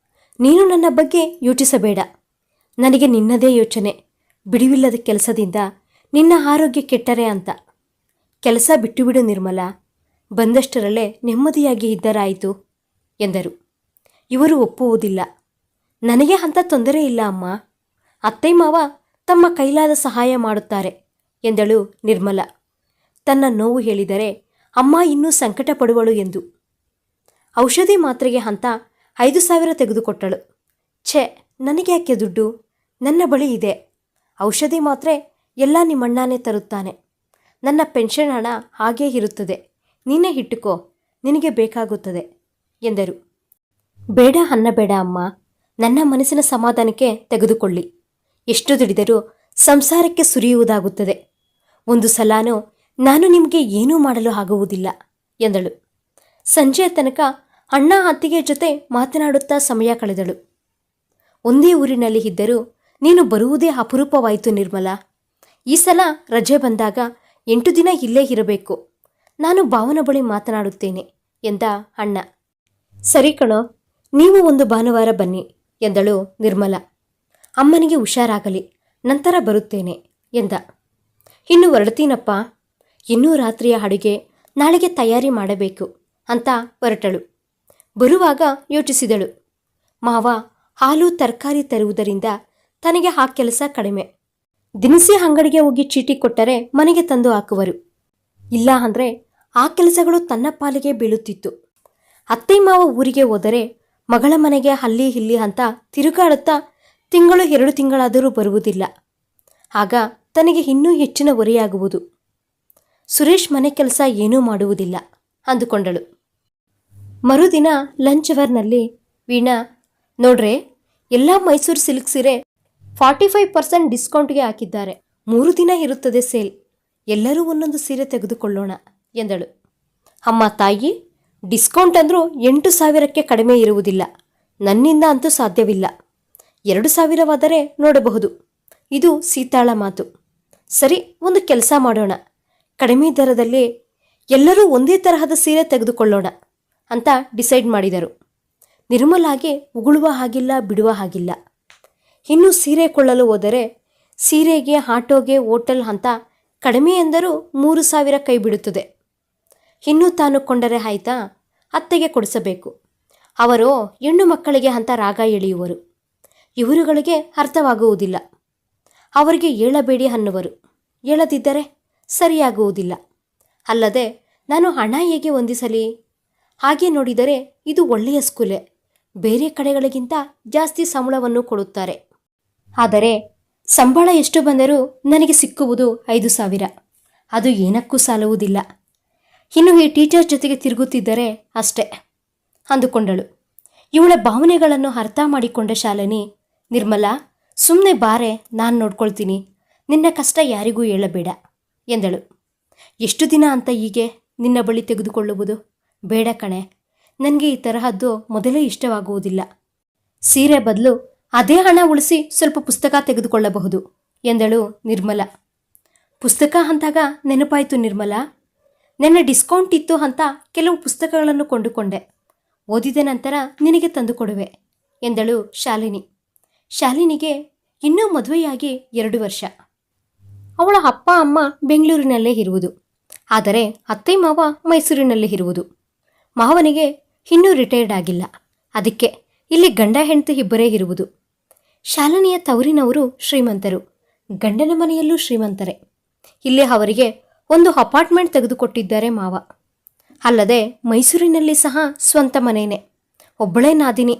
Speaker 1: ನೀನು ನನ್ನ ಬಗ್ಗೆ ಯೋಚಿಸಬೇಡ. ನನಗೆ ನಿನ್ನದೇ ಯೋಚನೆ, ಬಿಡುವಿಲ್ಲದ ಕೆಲಸದಿಂದ ನಿನ್ನ ಆರೋಗ್ಯ ಕೆಟ್ಟರೆ ಅಂತ. ಕೆಲಸ ಬಿಟ್ಟು ಬಿಡು ನಿರ್ಮಲಾ, ಬಂದಷ್ಟರಲ್ಲೇ ನೆಮ್ಮದಿಯಾಗಿ ಇದ್ದರಾಯಿತು ಎಂದರು. ಇವರು ಒಪ್ಪುವುದಿಲ್ಲ. ನನಗೆ ಅಂಥ ತೊಂದರೆ ಇಲ್ಲ ಅಮ್ಮ, ಅತ್ತೆ ಮಾವ ತಮ್ಮ ಕೈಲಾದ ಸಹಾಯ ಮಾಡುತ್ತಾರೆ ಎಂದಳು ನಿರ್ಮಲಾ. ತನ್ನ ನೋವು ಹೇಳಿದರೆ ಅಮ್ಮ ಇನ್ನೂ ಸಂಕಟ ಪಡುವಳು ಎಂದು. ಔಷಧಿ ಮಾತ್ರೆಗೆ ಅಂತ 5,000 ತೆಗೆದುಕೊಟ್ಟಳು. ಛೆ, ನನಗೆ ಯಾಕೆ ದುಡ್ಡು, ನನ್ನ ಬಳಿ ಇದೆ. ಔಷಧಿ ಮಾತ್ರೆ ಎಲ್ಲ ನಿಮ್ಮಣ್ಣನೇ ತರುತ್ತಾನೆ. ನನ್ನ ಪೆನ್ಷನ್ ಹಣ ಹಾಗೇ ಇರುತ್ತದೆ, ನೀನೇ ಇಟ್ಟುಕೋ, ನಿನಗೆ ಬೇಕಾಗುತ್ತದೆ ಎಂದರು. ಬೇಡ ಅನ್ನಬೇಡ ಅಮ್ಮ, ನನ್ನ ಮನಸ್ಸಿನ ಸಮಾಧಾನಕ್ಕೆ ತೆಗೆದುಕೊಳ್ಳಿ. ಎಷ್ಟು ದುಡಿದರೂ ಸಂಸಾರಕ್ಕೆ ಸುರಿಯುವುದಾಗುತ್ತದೆ. ಒಂದು ಸಲಾನೂ ನಾನು ನಿಮಗೆ ಏನೂ ಮಾಡಲು ಆಗುವುದಿಲ್ಲ ಎಂದಳು. ಸಂಜೆಯ ತನಕ ಅಣ್ಣ ಅತ್ತಿಗೆ ಜೊತೆ ಮಾತನಾಡುತ್ತಾ ಸಮಯ ಕಳೆದಳು. ಒಂದೇ ಊರಿನಲ್ಲಿ ಇದ್ದರೂ ನೀನು ಬರುವುದೇ ಅಪರೂಪವಾಯಿತು ನಿರ್ಮಲಾ. ಈ ಸಲ ರಜೆ ಬಂದಾಗ 8 ದಿನ ಇಲ್ಲೇ ಇರಬೇಕು. ನಾನು ಭಾವನ ಬಳಿ ಮಾತನಾಡುತ್ತೇನೆ ಎಂದ ಅಣ್ಣ. ಸರಿ ಕಣೋ, ನೀವು ಒಂದು ಭಾನುವಾರ ಬನ್ನಿ ಎಂದಳು ನಿರ್ಮಲಾ. ಅಮ್ಮನಿಗೆ ಹುಷಾರಾಗಲಿ, ನಂತರ ಬರುತ್ತೇನೆ ಎಂದ. ಇನ್ನು ಹೊರಡ್ತೀನಪ್ಪ, ಇನ್ನೂ ರಾತ್ರಿಯ ಅಡುಗೆ ನಾಳೆಗೆ ತಯಾರಿ ಮಾಡಬೇಕು ಅಂತ ಹೊರಟಳು. ಬರುವಾಗ ಯೋಚಿಸಿದಳು, ಮಾವ ಹಾಲು ತರಕಾರಿ ತರುವುದರಿಂದ ತನಗೆ ಆ ಕೆಲಸ ಕಡಿಮೆ. ದಿನಸಿ ಅಂಗಡಿಗೆ ಹೋಗಿ ಚೀಟಿ ಕೊಟ್ಟರೆ ಮನೆಗೆ ತಂದು ಹಾಕುವರು. ಇಲ್ಲ ಅಂದರೆ ಆ ಕೆಲಸಗಳು ತನ್ನ ಪಾಲಿಗೆ ಬೀಳುತ್ತಿತ್ತು. ಅತ್ತೆ ಮಾವ ಊರಿಗೆ ಹೋದರೆ ಮಗಳ ಮನೆಗೆ ಅಲ್ಲಿ ಇಲ್ಲಿ ಅಂತ ತಿರುಗಾಡುತ್ತಾ ತಿಂಗಳು 2 ತಿಂಗಳಾದರೂ ಬರುವುದಿಲ್ಲ. ಆಗ ತನಗೆ ಇನ್ನೂ ಹೆಚ್ಚಿನ ಹೊರೆಯಾಗುವುದು. ಸುರೇಶ್ ಮನೆ ಕೆಲಸ ಏನೂ ಮಾಡುವುದಿಲ್ಲ ಅಂದುಕೊಂಡಳು. ಮರುದಿನ ಲಂಚ್ ಅವರ್ನಲ್ಲಿ ವೀಣಾ, ನೋಡ್ರೆ ಎಲ್ಲ ಮೈಸೂರು ಸಿಲ್ಕ್ ಸೀರೆ 45% ಡಿಸ್ಕೌಂಟ್ಗೆ ಹಾಕಿದ್ದಾರೆ. 3 ದಿನ ಇರುತ್ತದೆ ಸೇಲ್, ಎಲ್ಲರೂ ಒಂದೊಂದು ಸೀರೆ ತೆಗೆದುಕೊಳ್ಳೋಣ ಎಂದಳು. ಅಮ್ಮ ತಾಯಿ, ಡಿಸ್ಕೌಂಟ್ ಅಂದರೂ 8,000ಕ್ಕೆ ಕಡಿಮೆ ಇರುವುದಿಲ್ಲ. ನನ್ನಿಂದ ಅಂತೂ ಸಾಧ್ಯವಿಲ್ಲ. 2,000ವಾದರೆ ನೋಡಬಹುದು. ಇದು ಸೀತಾಳ ಮಾತು. ಸರಿ, ಒಂದು ಕೆಲಸ ಮಾಡೋಣ, ಕಡಿಮೆ ದರದಲ್ಲಿ ಎಲ್ಲರೂ ಒಂದೇ ತರಹದ ಸೀರೆ ತೆಗೆದುಕೊಳ್ಳೋಣ ಅಂತ ಡಿಸೈಡ್ ಮಾಡಿದರು. ನಿರ್ಮಲಾಗೆ ಉಗುಳುವ ಹಾಗಿಲ್ಲ, ಬಿಡುವ ಹಾಗಿಲ್ಲ. ಇನ್ನು ಸೀರೆ ಕೊಳ್ಳಲು ಹೋದರೆ ಸೀರೆಗೆ, ಆಟೋಗೆ, ಹೋಟೆಲ್ ಅಂತ ಕಡಿಮೆ ಎಂದರೂ 3,000 ಕೈ ಬಿಡುತ್ತದೆ. ಇನ್ನೂ ತಾನು ಕೊಂಡರೆ ಆಯ್ತಾ, ಅತ್ತೆಗೆ ಕೊಡಿಸಬೇಕು. ಅವರು ಹೆಣ್ಣು ಮಕ್ಕಳಿಗೆ ಅಂತ ರಾಗ ಎಳೆಯುವರು. ಇವರುಗಳಿಗೆ ಅರ್ಥವಾಗುವುದಿಲ್ಲ. ಅವರಿಗೆ ಏಳಬೇಡಿ ಅನ್ನುವರು. ಏಳದಿದ್ದರೆ ಸರಿಯಾಗುವುದಿಲ್ಲ. ಅಲ್ಲದೆ ನಾನು ಹಣ ಹೇಗೆ ಹೊಂದಿಸಲಿ? ಹಾಗೆ ನೋಡಿದರೆ ಇದು ಒಳ್ಳೆಯ ಸ್ಕೂಲೇ. ಬೇರೆ ಕಡೆಗಳಿಗಿಂತ ಜಾಸ್ತಿ ಸಂಬಳವನ್ನು ಕೊಡುತ್ತಾರೆ. ಆದರೆ ಸಂಬಳ ಎಷ್ಟು ಬಂದರೂ ನನಗೆ ಸಿಕ್ಕುವುದು 5,000. ಅದು ಏನಕ್ಕೂ ಸಾಲುವುದಿಲ್ಲ. ಇನ್ನು ಈ ಟೀಚರ್ ಜೊತೆಗೆ ತಿರುಗುತ್ತಿದ್ದರೆ ಅಷ್ಟೇ ಅಂದುಕೊಂಡಳು. ಇವಳ ಭಾವನೆಗಳನ್ನು ಅರ್ಥ ಮಾಡಿಕೊಂಡ ಶಾಲಿನಿ, ನಿರ್ಮಲಾ, ಸುಮ್ಮನೆ ಬಾರೆ, ನಾನು ನೋಡ್ಕೊಳ್ತೀನಿ, ನಿನ್ನ ಕಷ್ಟ ಯಾರಿಗೂ ಹೇಳಬೇಡ ಎಂದಳು. ಎಷ್ಟು ದಿನ ಅಂತ ಹೀಗೆ ನಿನ್ನ ಬಳಿ ತೆಗೆದುಕೊಳ್ಳುವುದು? ಬೇಡ ಕಣೆ, ನನಗೆ ಈ ತರಹದ್ದು ಮೊದಲೇ ಇಷ್ಟವಾಗುವುದಿಲ್ಲ. ಸೀರೆ ಬದಲು ಅದೇ ಹಣ ಉಳಿಸಿ ಸ್ವಲ್ಪ ಪುಸ್ತಕ ತೆಗೆದುಕೊಳ್ಳಬಹುದು ಎಂದಳು ನಿರ್ಮಲಾ. ಪುಸ್ತಕ ಅಂತಾಗ ನೆನಪಾಯಿತು ನಿರ್ಮಲಾ, ನನ್ನ ಡಿಸ್ಕೌಂಟ್ ಇತ್ತು ಅಂತ ಕೆಲವು ಪುಸ್ತಕಗಳನ್ನು ಕೊಂಡುಕೊಂಡೆ. ಓದಿದ ನಂತರ ನಿನಗೆ ತಂದು ಕೊಡುವೆ ಎಂದಳು ಶಾಲಿನಿ. ಶಾಲಿನಿಗೆ ಇನ್ನೂ ಮದುವೆಯಾಗಿ 2 ವರ್ಷ. ಅವಳ ಅಪ್ಪ ಅಮ್ಮ ಬೆಂಗಳೂರಿನಲ್ಲೇ ಇರುವುದು. ಆದರೆ ಅತ್ತೆ ಮಾವ ಮೈಸೂರಿನಲ್ಲೇ ಇರುವುದು. ಮಾವನಿಗೆ ಇನ್ನೂ ರಿಟೈರ್ಡ್ ಆಗಿಲ್ಲ. ಅದಕ್ಕೆ ಇಲ್ಲಿ ಗಂಡ ಹೆಂಡತಿ ಇಬ್ಬರೇ ಇರುವುದು. ಶಾಲಿನಿಯ ತವರಿನವರು ಶ್ರೀಮಂತರು, ಗಂಡನ ಮನೆಯಲ್ಲೂ ಶ್ರೀಮಂತರೇ. ಇಲ್ಲಿ ಅವರಿಗೆ ಒಂದು ಅಪಾರ್ಟ್ಮೆಂಟ್ ತೆಗೆದುಕೊಟ್ಟಿದ್ದಾರೆ ಮಾವ. ಅಲ್ಲದೆ ಮೈಸೂರಿನಲ್ಲಿ ಸಹ ಸ್ವಂತ ಮನೆಯೇ. ಒಬ್ಬಳೇ ನಾದಿನಿ.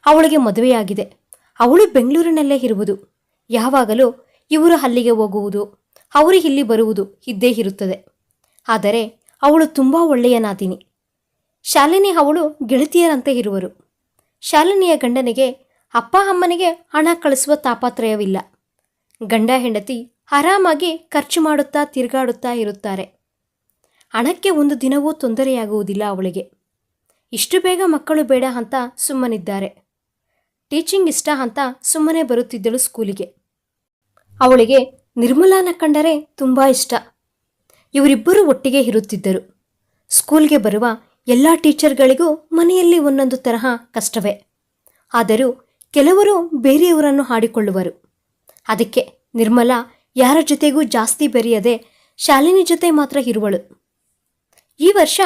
Speaker 1: ಅವಳಿಗೆ ಮದುವೆಯಾಗಿದೆ. ಅವಳು ಬೆಂಗಳೂರಿನಲ್ಲೇ ಇರುವುದು. ಯಾವಾಗಲೂ ಇವರು ಅಲ್ಲಿಗೆ ಹೋಗುವುದು, ಅವರು ಇಲ್ಲಿ ಬರುವುದು ಇದ್ದೇ ಇರುತ್ತದೆ. ಆದರೆ ಅವಳು ತುಂಬ ಒಳ್ಳೆಯ ನಾದಿನಿ. ಶಾಲಿನಿ ಅವಳು ಗೆಳತಿಯರಂತೆ ಇರುವರು. ಶಾಲಿನಿಯ ಗಂಡನಿಗೆ ಅಪ್ಪ ಅಮ್ಮನಿಗೆ ಹಣ ಕಳಿಸುವ ತಾಪತ್ರಯವಿಲ್ಲ. ಗಂಡ ಹೆಂಡತಿ ಆರಾಮಾಗಿ ಖರ್ಚು ಮಾಡುತ್ತಾ ತಿರುಗಾಡುತ್ತಾ ಇರುತ್ತಾರೆ. ಹಣಕ್ಕೆ ಒಂದು ದಿನವೂ ತೊಂದರೆಯಾಗುವುದಿಲ್ಲ ಅವಳಿಗೆ. ಇಷ್ಟು ಬೇಗ ಮಕ್ಕಳು ಬೇಡ ಅಂತ ಸುಮ್ಮನಿದ್ದಾರೆ. ಟೀಚಿಂಗ್ ಇಷ್ಟ ಅಂತ ಸುಮ್ಮನೆ ಬರುತ್ತಿದ್ದಳು ಸ್ಕೂಲಿಗೆ. ಅವಳಿಗೆ ನಿರ್ಮಲಾನ ಕಂಡರೆ ತುಂಬ ಇಷ್ಟ. ಇವರಿಬ್ಬರು ಒಟ್ಟಿಗೆ ಇರುತ್ತಿದ್ದರು. ಸ್ಕೂಲ್ಗೆ ಬರುವ ಎಲ್ಲ ಟೀಚರ್ಗಳಿಗೂ ಮನೆಯಲ್ಲಿ ಒಂದೊಂದು ತರಹ ಕಷ್ಟವೇ. ಆದರೂ ಕೆಲವರು ಬೇರೆಯವರನ್ನು ಹಾಡಿಕೊಳ್ಳುವರು. ಅದಕ್ಕೆ ನಿರ್ಮಲಾ ಯಾರ ಜೊತೆಗೂ ಜಾಸ್ತಿ ಬೆರೆಯದೆ ಶಾಲಿನಿ ಜೊತೆ ಮಾತ್ರ ಇರುವಳು. ಈ ವರ್ಷ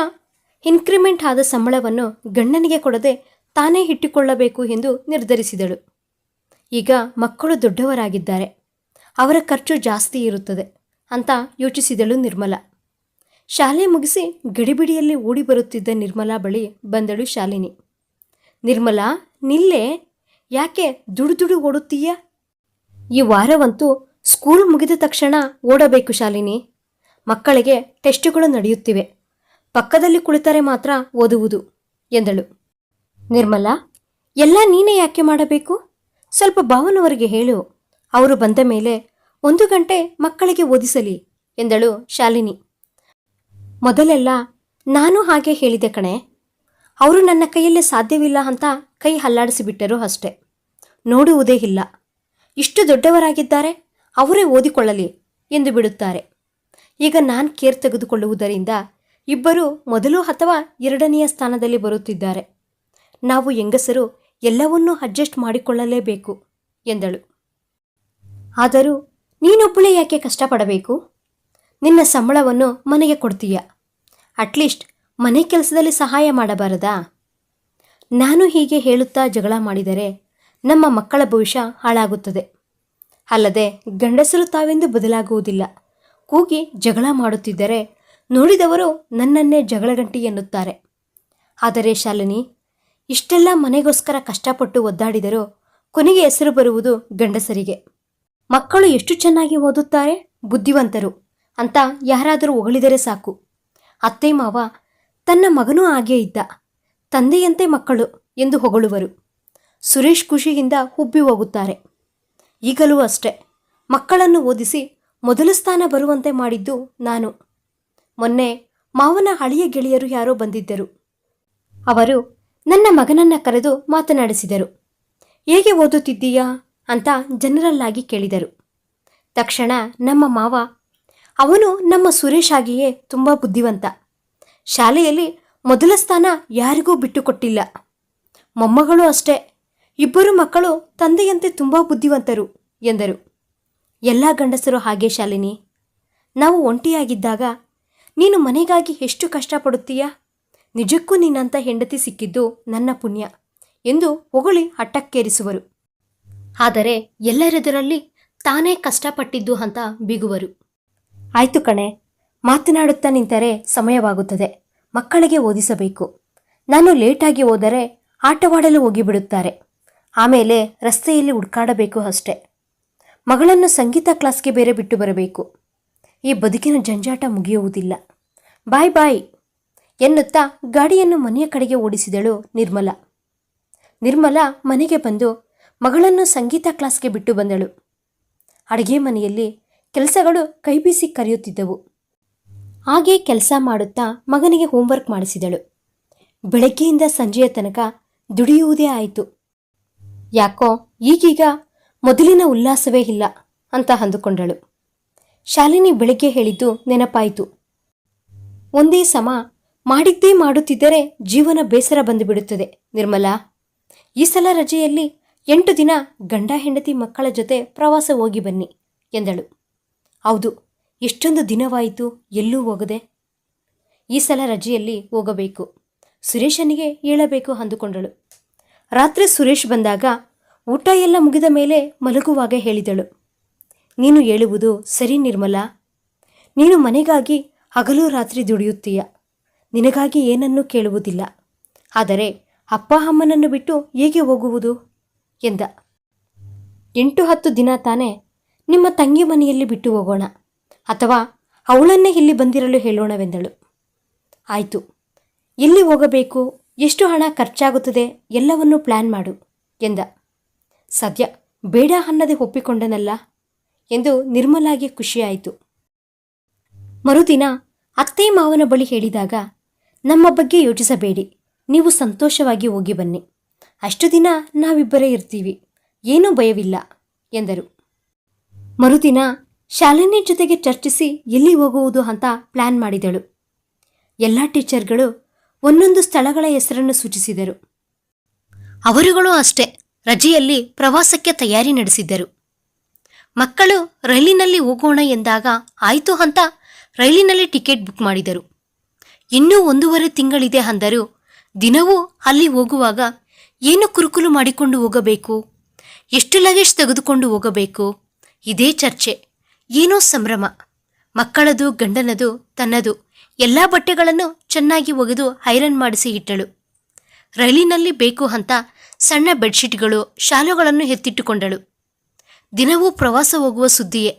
Speaker 1: ಇನ್ಕ್ರಿಮೆಂಟ್ ಆದ ಸಂಬಳವನ್ನು ಗಂಡನಿಗೆ ಕೊಡದೆ ತಾನೇ ಇಟ್ಟುಕೊಳ್ಳಬೇಕು ಎಂದು ನಿರ್ಧರಿಸಿದಳು. ಈಗ ಮಕ್ಕಳು ದೊಡ್ಡವರಾಗಿದ್ದಾರೆ, ಅವರ ಖರ್ಚು ಜಾಸ್ತಿ ಇರುತ್ತದೆ ಅಂತ ಯೋಚಿಸಿದಳು ನಿರ್ಮಲಾ. ಶಾಲೆ ಮುಗಿಸಿ ಗಡಿಬಿಡಿಯಲ್ಲಿ ಓಡಿ ಬರುತ್ತಿದ್ದ ನಿರ್ಮಲಾ ಬಳಿ ಬಂದಳು ಶಾಲಿನಿ. ನಿರ್ಮಲಾ, ನಿಲ್ಲೆ, ಯಾಕೆ ದುಡು ಓಡುತ್ತೀಯ? ಈ ವಾರವಂತೂ ಸ್ಕೂಲ್ ಮುಗಿದ ತಕ್ಷಣ ಓಡಬೇಕು ಶಾಲಿನಿ. ಮಕ್ಕಳಿಗೆ ಟೆಸ್ಟುಗಳು ನಡೆಯುತ್ತಿವೆ. ಪಕ್ಕದಲ್ಲಿ ಕುಳಿತರೆ ಮಾತ್ರ ಓದುವುದು ಎಂದಳು. ನಿರ್ಮಲಾ, ಎಲ್ಲ ನೀನೇ ಯಾಕೆ ಮಾಡಬೇಕು? ಸ್ವಲ್ಪ ಭಾವನವರಿಗೆ ಹೇಳು. ಅವರು ಬಂದ ಮೇಲೆ 1 ಗಂಟೆ ಮಕ್ಕಳಿಗೆ ಓದಿಸಲಿ ಎಂದಳು ಶಾಲಿನಿ. ಮೊದಲೆಲ್ಲ ನಾನು ಹಾಗೆ ಹೇಳಿದೆ ಕಣೆ. ಅವರು ನನ್ನ ಕೈಯಲ್ಲೇ ಸಾಧ್ಯವಿಲ್ಲ ಅಂತ ಕೈ ಹಲ್ಲಾಡಿಸಿಬಿಟ್ಟರು ಅಷ್ಟೆ. ನೋಡುವುದೇ ಇಲ್ಲ. ಇಷ್ಟು ದೊಡ್ಡವರಾಗಿದ್ದಾರೆ, ಅವರೇ ಓದಿಕೊಳ್ಳಲಿ ಎಂದು ಬಿಡುತ್ತಾರೆ. ಈಗ ನಾನು ಕೇರ್ ತೆಗೆದುಕೊಳ್ಳುವುದರಿಂದ ಇಬ್ಬರು ಮೊದಲು ಅಥವಾ 2ನೆಯ ಸ್ಥಾನದಲ್ಲಿ ಬರುತ್ತಿದ್ದಾರೆ. ನಾವು ಹೆಂಗಸರು ಎಲ್ಲವನ್ನೂ ಅಡ್ಜಸ್ಟ್ ಮಾಡಿಕೊಳ್ಳಲೇಬೇಕು ಎಂದಳು. ಆದರೂ ನೀನೊಬ್ಬಳೇ ಯಾಕೆ ಕಷ್ಟಪಡಬೇಕು? ನಿನ್ನ ಸಂಬಳವನ್ನು ಮನೆಗೆ ಕೊಡ್ತೀಯ. ಅಟ್ಲೀಸ್ಟ್ ಮನೆ ಕೆಲಸದಲ್ಲಿ ಸಹಾಯ ಮಾಡಬಾರದಾ? ನಾನು ಹೀಗೆ ಹೇಳುತ್ತಾ ಜಗಳ ಮಾಡಿದರೆ ನಮ್ಮ ಮಕ್ಕಳ ಭವಿಷ್ಯ ಹಾಳಾಗುತ್ತದೆ. ಅಲ್ಲದೆ ಗಂಡಸರು ತಾವೆಂದು ಬದಲಾಗುವುದಿಲ್ಲ. ಕೂಗಿ ಜಗಳ ಮಾಡುತ್ತಿದ್ದರೆ ನೋಡಿದವರು ನನ್ನನ್ನೇ ಜಗಳಗಂಟಿ ಎನ್ನುತ್ತಾರೆ. ಆದರೆ ಶಾಲಿನಿ, ಇಷ್ಟೆಲ್ಲ ಮನೆಗೋಸ್ಕರ ಕಷ್ಟಪಟ್ಟು ಒದ್ದಾಡಿದರೂ ಕೊನೆಗೆ ಹೆಸರು ಬರುವುದು ಗಂಡಸರಿಗೆ. ಮಕ್ಕಳು ಎಷ್ಟು ಚೆನ್ನಾಗಿ ಓದುತ್ತಾರೆ, ಬುದ್ಧಿವಂತರು ಅಂತ ಯಾರಾದರೂ ಹೊಗಳಿದರೆ ಸಾಕು. ಅತ್ತೆ ಮಾವ ತನ್ನ ಮಗನೂ ಹಾಗೇ ಇದ್ದ, ತಂದೆಯಂತೆ ಮಕ್ಕಳು ಎಂದು ಹೊಗಳುವರು. ಸುರೇಶ್ ಖುಷಿಯಿಂದ ಉಬ್ಬಿ ಹೋಗುತ್ತಾರೆ. ಈಗಲೂ ಅಷ್ಟೆ, ಮಕ್ಕಳನ್ನು ಓದಿಸಿ ಮೊದಲ ಸ್ಥಾನ ಬರುವಂತೆ ಮಾಡಿದ್ದು ನಾನು. ಮೊನ್ನೆ ಮಾವನ ಹಳೆಯ ಗೆಳೆಯರು ಯಾರೋ ಬಂದಿದ್ದರು. ಅವರು ನನ್ನ ಮಗನನ್ನ ಕರೆದು ಮಾತನಾಡಿಸಿದರು. ಹೇಗೆ ಓದುತ್ತಿದ್ದೀಯಾ ಅಂತ ಜನರಲ್ಲಾಗಿ ಕೇಳಿದರು. ತಕ್ಷಣ ನಮ್ಮ ಮಾವ, ಅವನು ನಮ್ಮ ಸುರೇಶ್ ಆಗಿಯೇ ತುಂಬ ಬುದ್ಧಿವಂತ. ಶಾಲೆಯಲ್ಲಿ ಮೊದಲ ಸ್ಥಾನ ಯಾರಿಗೂ ಬಿಟ್ಟುಕೊಟ್ಟಿಲ್ಲ. ಮೊಮ್ಮಗಳು ಅಷ್ಟೇ, ಇಬ್ಬರು ಮಕ್ಕಳು ತಂದೆಯಂತೆ ತುಂಬ ಬುದ್ಧಿವಂತರು ಎಂದರು. ಎಲ್ಲ ಗಂಡಸರು ಹಾಗೆ ಶಾಲಿನಿ. ನಾವು ಒಂಟಿಯಾಗಿದ್ದಾಗ ನೀನು ಮನೆಗಾಗಿ ಎಷ್ಟು ಕಷ್ಟಪಡುತ್ತೀಯಾ? ನಿಜಕ್ಕೂ ನಿನ್ನಂಥ ಹೆಂಡತಿ ಸಿಕ್ಕಿದ್ದು ನನ್ನ ಪುಣ್ಯ ಎಂದು ಹೊಗಳಿ ಹಠಕ್ಕೇರಿಸುವರು. ಆದರೆ ಎಲ್ಲರೆದುರಲ್ಲಿ ತಾನೇ ಕಷ್ಟಪಟ್ಟಿದ್ದು ಅಂತ ಬಿಗುವರು. ಆಯ್ತು ಕಣೆ, ಮಾತನಾಡುತ್ತಾ ನಿಂತರೆ ಸಮಯವಾಗುತ್ತದೆ. ಮಕ್ಕಳಿಗೆ ಓದಿಸಬೇಕು. ನಾನು ಲೇಟಾಗಿ ಹೋದರೆ ಆಟವಾಡಲು ಹೋಗಿಬಿಡುತ್ತಾರೆ. ಆಮೇಲೆ ರಸ್ತೆಯಲ್ಲಿ ಹುಡುಕಾಡಬೇಕು ಅಷ್ಟೆ. ಮಗಳನ್ನು ಸಂಗೀತ ಕ್ಲಾಸ್ಗೆ ಬೇರೆ ಬಿಟ್ಟು ಬರಬೇಕು. ಈ ಬದುಕಿನ ಜಂಜಾಟ ಮುಗಿಯುವುದಿಲ್ಲ. ಬಾಯ್ ಬಾಯ್ ಎನ್ನುತ್ತಾ ಗಾಡಿಯನ್ನು ಮನೆಯ ಕಡೆಗೆ ಓಡಿಸಿದಳು ನಿರ್ಮಲಾ. ನಿರ್ಮಲಾ ಮನೆಗೆ ಬಂದು ಮಗಳನ್ನು ಸಂಗೀತ ಕ್ಲಾಸ್ಗೆ ಬಿಟ್ಟು ಬಂದಳು. ಅಡುಗೆ ಮನೆಯಲ್ಲಿ ಕೆಲಸಗಳು ಕೈಬೀಸಿ ಕರೆಯುತ್ತಿದ್ದವು. ಹಾಗೇ ಕೆಲಸ ಮಾಡುತ್ತಾ ಮಗನಿಗೆ ಹೋಂವರ್ಕ್ ಮಾಡಿಸಿದಳು. ಬೆಳಗ್ಗೆಯಿಂದ ಸಂಜೆಯ ತನಕ ದುಡಿಯುವುದೇ ಆಯಿತು. ಯಾಕೋ ಈಗೀಗ ಮೊದಲಿನ ಉಲ್ಲಾಸವೇ ಇಲ್ಲ ಅಂತ ಅಂದುಕೊಂಡಳು. ಶಾಲಿನಿ ಬೆಳಗ್ಗೆ ಹೇಳಿದ್ದು ನೆನಪಾಯಿತು. ಒಂದೇ ಸಮ ಮಾಡಿದ್ದೇ ಮಾಡುತ್ತಿದ್ದರೆ ಜೀವನ ಬೇಸರ ಬಂದುಬಿಡುತ್ತದೆ ನಿರ್ಮಲಾ. ಈ ಸಲ ರಜೆಯಲ್ಲಿ 8 ದಿನ ಗಂಡ ಹೆಂಡತಿ ಮಕ್ಕಳ ಜೊತೆ ಪ್ರವಾಸ ಹೋಗಿ ಬನ್ನಿ ಎಂದಳು. ಹೌದು, ಎಷ್ಟೊಂದು ದಿನವಾಯಿತು ಎಲ್ಲೂ ಹೋಗದೆ. ಈ ಸಲ ರಜೆಯಲ್ಲಿ ಹೋಗಬೇಕು. ಸುರೇಶನಿಗೆ ಹೇಳಬೇಕು ಅಂದುಕೊಂಡಳು. ರಾತ್ರಿ ಸುರೇಶ್ ಬಂದಾಗ ಊಟ ಎಲ್ಲ ಮುಗಿದ ಮೇಲೆ ಮಲಗುವಾಗ ಹೇಳಿದಳು. ನೀನು ಹೇಳುವುದು ಸರಿ ನಿರ್ಮಲಾ. ನೀನು ಮನೆಗಾಗಿ ಹಗಲು ರಾತ್ರಿ ದುಡಿಯುತ್ತೀಯ. ನಿನಗಾಗಿ ಏನನ್ನೂ ಕೇಳುವುದಿಲ್ಲ. ಆದರೆ ಅಪ್ಪ ಅಮ್ಮನನ್ನು ಬಿಟ್ಟು ಹೇಗೆ ಹೋಗುವುದು ಎಂದ. 8-10 ದಿನ ತಾನೇ ನಿಮ್ಮ ತಂಗಿ ಮನೆಯಲ್ಲಿ ಬಿಟ್ಟು ಹೋಗೋಣ, ಅಥವಾ ಅವಳನ್ನೇ ಇಲ್ಲಿ ಬಂದಿರಲು ಹೇಳೋಣವೆಂದಳು. ಆಯಿತು, ಎಲ್ಲಿ ಹೋಗಬೇಕು, ಎಷ್ಟು ಹಣ ಖರ್ಚಾಗುತ್ತದೆ ಎಲ್ಲವನ್ನೂ ಪ್ಲ್ಯಾನ್ ಮಾಡು ಎಂದ. ಸದ್ಯ ಬೇಡ ಅನ್ನದೆ ಒಪ್ಪಿಕೊಂಡನಲ್ಲ ಎಂದು ನಿರ್ಮಲಾಗೆ ಖುಷಿಯಾಯಿತು. ಮರುದಿನ ಅತ್ತೆ ಮಾವನ ಬಳಿ ಹೇಳಿದಾಗ, ನಮ್ಮ ಬಗ್ಗೆ ಯೋಚಿಸಬೇಡಿ, ನೀವು ಸಂತೋಷವಾಗಿ ಹೋಗಿ ಬನ್ನಿ. ಅಷ್ಟು ದಿನ ನಾವಿಬ್ಬರೇ ಇರ್ತೀವಿ, ಏನೂ ಭಯವಿಲ್ಲ ಎಂದರು. ಮರುದಿನ ಶಾಲಿನಿ ಜೊತೆಗೆ ಚರ್ಚಿಸಿ ಎಲ್ಲಿ ಹೋಗುವುದು ಅಂತ ಪ್ಲ್ಯಾನ್ ಮಾಡಿದಳು. ಎಲ್ಲ ಟೀಚರ್ಗಳು ಒಂದೊಂದು ಸ್ಥಳಗಳ ಹೆಸರನ್ನು ಸೂಚಿಸಿದರು. ಅವರುಗಳು ಅಷ್ಟೇ ರಜೆಯಲ್ಲಿ ಪ್ರವಾಸಕ್ಕೆ ತಯಾರಿ ನಡೆಸಿದ್ದರು. ಮಕ್ಕಳು ರೈಲಿನಲ್ಲಿ ಹೋಗೋಣ ಎಂದಾಗ ಆಯಿತು ಅಂತ ರೈಲಿನಲ್ಲಿ ಟಿಕೆಟ್ ಬುಕ್ ಮಾಡಿದರು. ಇನ್ನೂ 1.5 ತಿಂಗಳಿದೆ ಅಂದರೂ ದಿನವೂ ಅಲ್ಲಿ ಹೋಗುವಾಗ ಏನು ಕುರುಕುಲು ಮಾಡಿಕೊಂಡು ಹೋಗಬೇಕು, ಎಷ್ಟು ಲಗೇಜ್ ತೆಗೆದುಕೊಂಡು ಹೋಗಬೇಕು, ಇದೇ ಚರ್ಚೆ. ಏನೋ ಸಂಭ್ರಮ. ಮಕ್ಕಳದು ಗಂಡನದು ತನ್ನದು ಎಲ್ಲ ಬಟ್ಟೆಗಳನ್ನು ಚೆನ್ನಾಗಿ ಒಗೆದು ಐರನ್ ಮಾಡಿಸಿ ಇಟ್ಟಳು. ರೈಲಿನಲ್ಲಿ ಬೇಕು ಅಂತ ಸಣ್ಣ ಬೆಡ್ಶೀಟ್ಗಳು ಶಾಲುಗಳನ್ನು ಎತ್ತಿಟ್ಟುಕೊಂಡಳು. ದಿನವೂ ಪ್ರವಾಸ ಹೋಗುವ ಸುದ್ದಿಯೇ.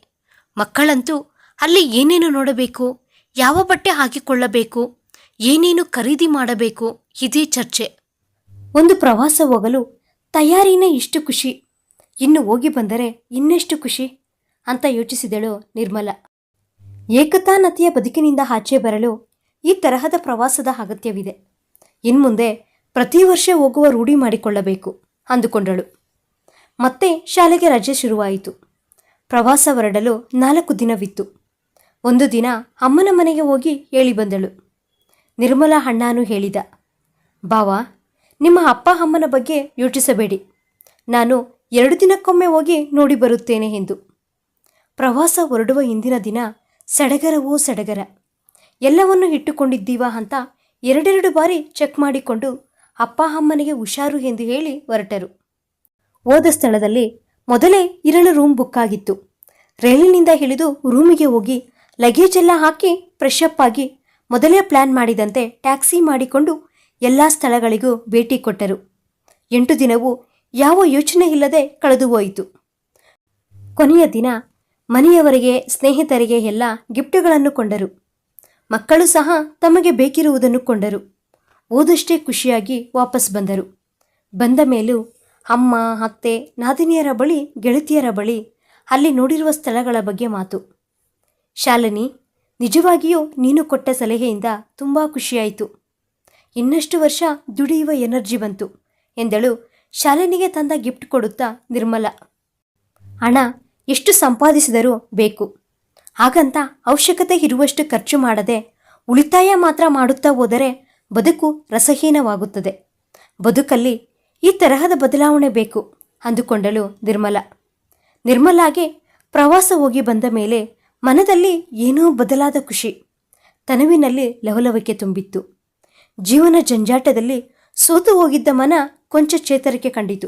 Speaker 1: ಮಕ್ಕಳಂತೂ ಅಲ್ಲಿ ಏನೇನು ನೋಡಬೇಕು, ಯಾವ ಬಟ್ಟೆ ಹಾಕಿಕೊಳ್ಳಬೇಕು, ಏನೇನು ಖರೀದಿ ಮಾಡಬೇಕು, ಇದೇ ಚರ್ಚೆ. ಒಂದು ಪ್ರವಾಸ ಹೋಗಲು ತಯಾರಿನೇ ಇಷ್ಟು ಖುಷಿ, ಇನ್ನು ಹೋಗಿ ಬಂದರೆ ಇನ್ನೆಷ್ಟು ಖುಷಿ ಅಂತ ಯೋಚಿಸಿದಳು ನಿರ್ಮಲಾ. ಏಕತಾ ನತಿಯ ಬದುಕಿನಿಂದ ಆಚೆ ಬರಲು ಈ ತರಹದ ಪ್ರವಾಸದ ಅಗತ್ಯವಿದೆ. ಇನ್ಮುಂದೆ ಪ್ರತಿ ವರ್ಷ ಹೋಗುವ ರೂಢಿ ಮಾಡಿಕೊಳ್ಳಬೇಕು ಅಂದುಕೊಂಡಳು. ಮತ್ತೆ ಶಾಲೆಗೆ ರಜೆ ಶುರುವಾಯಿತು. ಪ್ರವಾಸ ಹೊರಡಲು 4 ದಿನವಿತ್ತು. ಒಂದು ದಿನ ಅಮ್ಮನ ಮನೆಗೆ ಹೋಗಿ ಹೇಳಿ ಬಂದಳು. ನಿರ್ಮಲಾ ಅಣ್ಣನೂ ಹೇಳಿದ, ಬಾವಾ, ನಿಮ್ಮ ಅಪ್ಪ ಅಮ್ಮನ ಬಗ್ಗೆ ಯೋಚಿಸಬೇಡಿ, ನಾನು 2 ದಿನಕ್ಕೊಮ್ಮೆ ಹೋಗಿ ನೋಡಿ ಬರುತ್ತೇನೆ ಎಂದು. ಪ್ರವಾಸ ಹೊರಡುವ ಹಿಂದಿನ ದಿನ ಸಡಗರವೋ ಸಡಗರ. ಎಲ್ಲವನ್ನೂ ಇಟ್ಟುಕೊಂಡಿದ್ದೀವಾ ಅಂತ 2 ಬಾರಿ ಚೆಕ್ ಮಾಡಿಕೊಂಡು ಅಪ್ಪ ಅಮ್ಮನಿಗೆ ಹುಷಾರು ಎಂದು ಹೇಳಿ ಹೊರಟರು. ಹೋದ ಸ್ಥಳದಲ್ಲಿ ಮೊದಲೇ ಇರಲು ರೂಮ್ ಬುಕ್ ಆಗಿತ್ತು. ರೈಲಿನಿಂದ ಇಳಿದು ರೂಮಿಗೆ ಹೋಗಿ ಲಗೇಜ್ ಎಲ್ಲ ಹಾಕಿ ಫ್ರೆಶ್ ಅಪ್ ಆಗಿ ಮೊದಲೇ ಪ್ಲ್ಯಾನ್ ಮಾಡಿದಂತೆ ಟ್ಯಾಕ್ಸಿ ಮಾಡಿಕೊಂಡು ಎಲ್ಲ ಸ್ಥಳಗಳಿಗೂ ಭೇಟಿ ಕೊಟ್ಟರು. 8 ದಿನವೂ ಯಾವ ಯೋಚನೆ ಇಲ್ಲದೆ ಕಳೆದು ಹೋಯಿತು. ಕೊನೆಯ ದಿನ ಮನೆಯವರಿಗೆ ಸ್ನೇಹಿತರಿಗೆ ಎಲ್ಲ ಗಿಫ್ಟುಗಳನ್ನು ಕೊಂಡರು. ಮಕ್ಕಳು ಸಹ ತಮಗೆ ಬೇಕಿರುವುದನ್ನು ಕೊಂಡರು. ಓದಷ್ಟೇ ಖುಷಿಯಾಗಿ ವಾಪಸ್ ಬಂದರು. ಬಂದ ಮೇಲೂ ಅಮ್ಮ, ಅತ್ತೆ, ನಾದಿನಿಯರ ಬಳಿ, ಗೆಳತಿಯರ ಬಳಿ ಅಲ್ಲಿ ನೋಡಿರುವ ಸ್ಥಳಗಳ ಬಗ್ಗೆ ಮಾತು. ಶಾಲಿನಿ, ನಿಜವಾಗಿಯೂ ನೀನು ಕೊಟ್ಟ ಸಲಹೆಯಿಂದ ತುಂಬ ಖುಷಿಯಾಯಿತು. ಇನ್ನಷ್ಟು ವರ್ಷ ದುಡಿಯುವ ಎನರ್ಜಿ ಬಂತು ಎಂದಳು ಶಾಲಿನಿಗೆ ತಂದ ಗಿಫ್ಟ್ ಕೊಡುತ್ತಾ ನಿರ್ಮಲಾ. ಹಣ ಎಷ್ಟು ಸಂಪಾದಿಸಿದರೂ ಬೇಕು, ಹಾಗಂತ ಅವಶ್ಯಕತೆ ಇರುವಷ್ಟು ಖರ್ಚು ಮಾಡದೆ ಉಳಿತಾಯ ಮಾತ್ರ ಮಾಡುತ್ತಾ ಹೋದರೆ ಬದುಕು ರಸಹೀನವಾಗುತ್ತದೆ. ಬದುಕಲ್ಲಿ ಈ ತರಹದ ಬದಲಾವಣೆ ಬೇಕು ಅಂದುಕೊಂಡಳು ನಿರ್ಮಲಾ. ನಿರ್ಮಲಾಗೆ ಪ್ರವಾಸ ಹೋಗಿ ಬಂದ ಮೇಲೆ ಮನದಲ್ಲಿ ಏನೋ ಬದಲಾದ ಖುಷಿ, ತನುವಿನಲ್ಲಿ ಲವಲವಿಕೆ ತುಂಬಿತ್ತು. ಜೀವನ ಜಂಜಾಟದಲ್ಲಿ ಸೋತು ಹೋಗಿದ್ದ ಮನ ಕೊಂಚ ಚೇತರಿಕೆ ಕಂಡಿತು.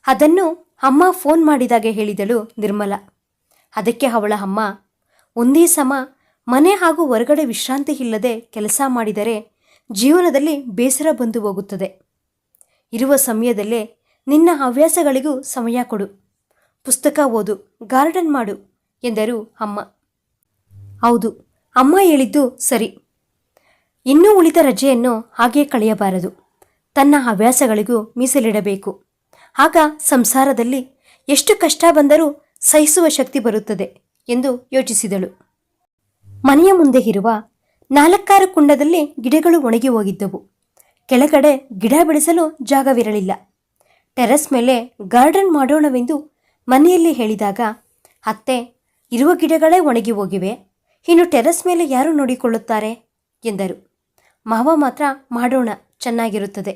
Speaker 1: ಅದನ್ನು ಅಮ್ಮ ಫೋನ್ ಮಾಡಿದಾಗೆ ಹೇಳಿದಳು ನಿರ್ಮಲಾ. ಅದಕ್ಕೆ ಅವಳ ಅಮ್ಮ, ಒಂದೇ ಸಮ ಮನೆ ಹಾಗೂ ಹೊರಗಡೆ ವಿಶ್ರಾಂತಿ ಇಲ್ಲದೆ ಕೆಲಸ ಮಾಡಿದರೆ ಜೀವನದಲ್ಲಿ ಬೇಸರ ಬಂದು ಹೋಗುತ್ತದೆ. ಇರುವ ಸಮಯದಲ್ಲೇ ನಿನ್ನ ಹವ್ಯಾಸಗಳಿಗೂ ಸಮಯ ಕೊಡು, ಪುಸ್ತಕ ಓದು, ಗಾರ್ಡನ್ ಮಾಡು ಎಂದರು ಅಮ್ಮ. ಹೌದು, ಅಮ್ಮ ಹೇಳಿದ್ದು ಸರಿ. ಇನ್ನೂ ಉಳಿದ ರಜೆಯನ್ನು ಹಾಗೇ ಕಳೆಯಬಾರದು. ತನ್ನ ಹವ್ಯಾಸಗಳಿಗೂ ಮೀಸಲಿಡಬೇಕು. ಆಗ ಸಂಸಾರದಲ್ಲಿ ಎಷ್ಟು ಕಷ್ಟ ಬಂದರೂ ಸಹಿಸುವ ಶಕ್ತಿ ಬರುತ್ತದೆ ಎಂದು ಯೋಚಿಸಿದಳು. ಮನೆಯ ಮುಂದೆ ಇರುವ 4-6 ಕುಂಡದಲ್ಲಿ ಗಿಡಗಳು ಒಣಗಿ ಹೋಗಿದ್ದವು. ಕೆಳಗಡೆ ಗಿಡ ಬೆಳೆಸಲು ಜಾಗವಿರಲಿಲ್ಲ. ಟೆರೆಸ್ ಮೇಲೆ ಗಾರ್ಡನ್ ಮಾಡೋಣವೆಂದು ಮನೆಯಲ್ಲಿ ಹೇಳಿದಾಗ, ಅತ್ತೆ, ಇರುವ ಗಿಡಗಳೇ ಒಣಗಿ ಹೋಗಿವೆ, ಇನ್ನು ಟೆರೆಸ್ ಮೇಲೆ ಯಾರು ನೋಡಿಕೊಳ್ಳುತ್ತಾರೆ ಎಂದರು. ಮಾವ ಮಾತ್ರ ಮಾಡೋಣ, ಚೆನ್ನಾಗಿರುತ್ತದೆ.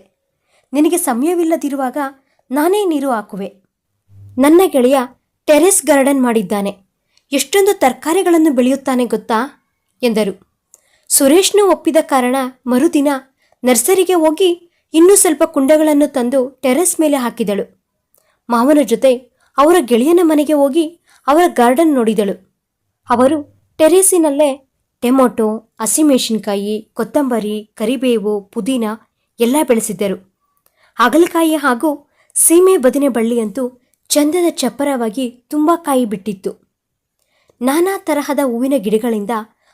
Speaker 1: ನಿನಗೆ ಸಮಯವಿಲ್ಲದಿರುವಾಗ ನಾನೇ ನೀರು ಹಾಕುವೆ. ನನ್ನ ಗೆಳೆಯ ಟೆರೆಸ್ ಗಾರ್ಡನ್ ಮಾಡಿದ್ದಾನೆ, ಎಷ್ಟೊಂದು ತರಕಾರಿಗಳನ್ನು ಬೆಳೆಯುತ್ತಾನೆ ಗೊತ್ತಾ ಎಂದರು. ಸುರೇಶ್ನು ಒಪ್ಪಿದ ಕಾರಣ ಮರುದಿನ ನರ್ಸರಿಗೆ ಹೋಗಿ ಇನ್ನೂ ಸ್ವಲ್ಪ ಕುಂಡಗಳನ್ನು ತಂದು ಟೆರೆಸ್ ಮೇಲೆ ಹಾಕಿದಳು. ಮಾವನ ಜೊತೆ ಅವರ ಗೆಳೆಯನ ಮನೆಗೆ ಹೋಗಿ ಅವರ ಗಾರ್ಡನ್ ನೋಡಿದಳು. ಅವರು ಟೆರೇಸಿನಲ್ಲೇ ಟೊಮೊಟೊ, ಹಸಿಮೆಣಸಿನಕಾಯಿ, ಕೊತ್ತಂಬರಿ, ಕರಿಬೇವು, ಪುದೀನ ಎಲ್ಲ ಬೆಳೆಸಿದ್ದರು. ಹಾಗಲಕಾಯಿ ಹಾಗೂ ಸೀಮೆ ಬದನೆ ಬಳ್ಳಿಯಂತೂ ಚಂದದ ಚಪ್ಪರವಾಗಿ ತುಂಬ ಕಾಯಿ ಬಿಟ್ಟಿತ್ತು. ನಾನಾ ತರಹದ ಹೂವಿನ ಗಿಡಗಳಿಂದ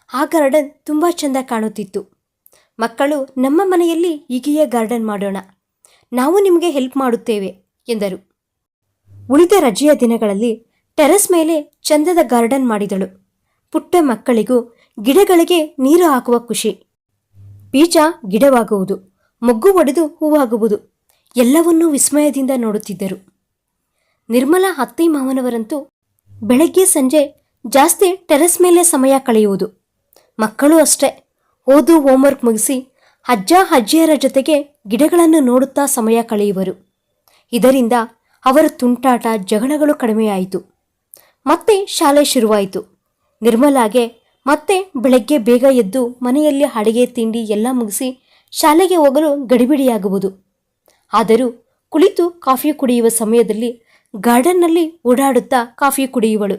Speaker 1: ಆ ಗಾರ್ಡನ್ ತುಂಬ ಚೆಂದ ಕಾಣುತ್ತಿತ್ತು. ಮಕ್ಕಳು, ನಮ್ಮ ಮನೆಯಲ್ಲಿ ಹೀಗೆಯೇ ಗಾರ್ಡನ್ ಮಾಡೋಣ, ನಾವು ನಿಮಗೆ ಹೆಲ್ಪ್ ಮಾಡುತ್ತೇವೆ ಎಂದರು. ಉಳಿದ ರಜೆಯ ದಿನಗಳಲ್ಲಿ ಟೆರೆಸ್ ಮೇಲೆ ಚಂದದ ಗಾರ್ಡನ್ ಮಾಡಿದಳು. ಪುಟ್ಟ ಮಕ್ಕಳಿಗೂ ಗಿಡಗಳಿಗೆ ನೀರು ಹಾಕುವ ಖುಷಿ. ಬೀಜ ಗಿಡವಾಗುವುದು, ಮೊಗ್ಗು ಒಡೆದು ಹೂವಾಗುವುದು, ಎಲ್ಲವನ್ನೂ ವಿಸ್ಮಯದಿಂದ ನೋಡುತ್ತಿದ್ದರು. ನಿರ್ಮಲಾ ಅತ್ತೆ ಮಾವನವರಂತೂ ಬೆಳಗ್ಗೆ ಸಂಜೆ ಜಾಸ್ತಿ ಟೆರೆಸ್ ಮೇಲೆ ಸಮಯ ಕಳೆಯುವುದು. ಮಕ್ಕಳು ಅಷ್ಟೇ, ಓದು ಹೋಮ್ವರ್ಕ್ ಮುಗಿಸಿ ಅಜ್ಜ ಅಜ್ಜಿಯರ ಜೊತೆಗೆ ಗಿಡಗಳನ್ನು ನೋಡುತ್ತಾ ಸಮಯ ಕಳೆಯುವರು. ಇದರಿಂದ ಅವರ ತುಂಟಾಟ, ಜಗಳಗಳು ಕಡಿಮೆಯಾಯಿತು. ಮತ್ತೆ ಶಾಲೆ ಶುರುವಾಯಿತು. ನಿರ್ಮಲಾಗೆ ಮತ್ತೆ ಬೆಳಗ್ಗೆ ಬೇಗ ಎದ್ದು ಮನೆಯಲ್ಲಿ ಅಡಿಗೆ ತಿಂಡಿ ಎಲ್ಲ ಮುಗಿಸಿ ಶಾಲೆಗೆ ಹೋಗಲು ಗಡಿಬಿಡಿಯಾಗುವುದು. ಆದರೂ ಕುಳಿತು ಕಾಫಿ ಕುಡಿಯುವ ಸಮಯದಲ್ಲಿ ಗಾರ್ಡನ್ನಲ್ಲಿ ಓಡಾಡುತ್ತಾ ಕಾಫಿ ಕುಡಿಯುವಳು.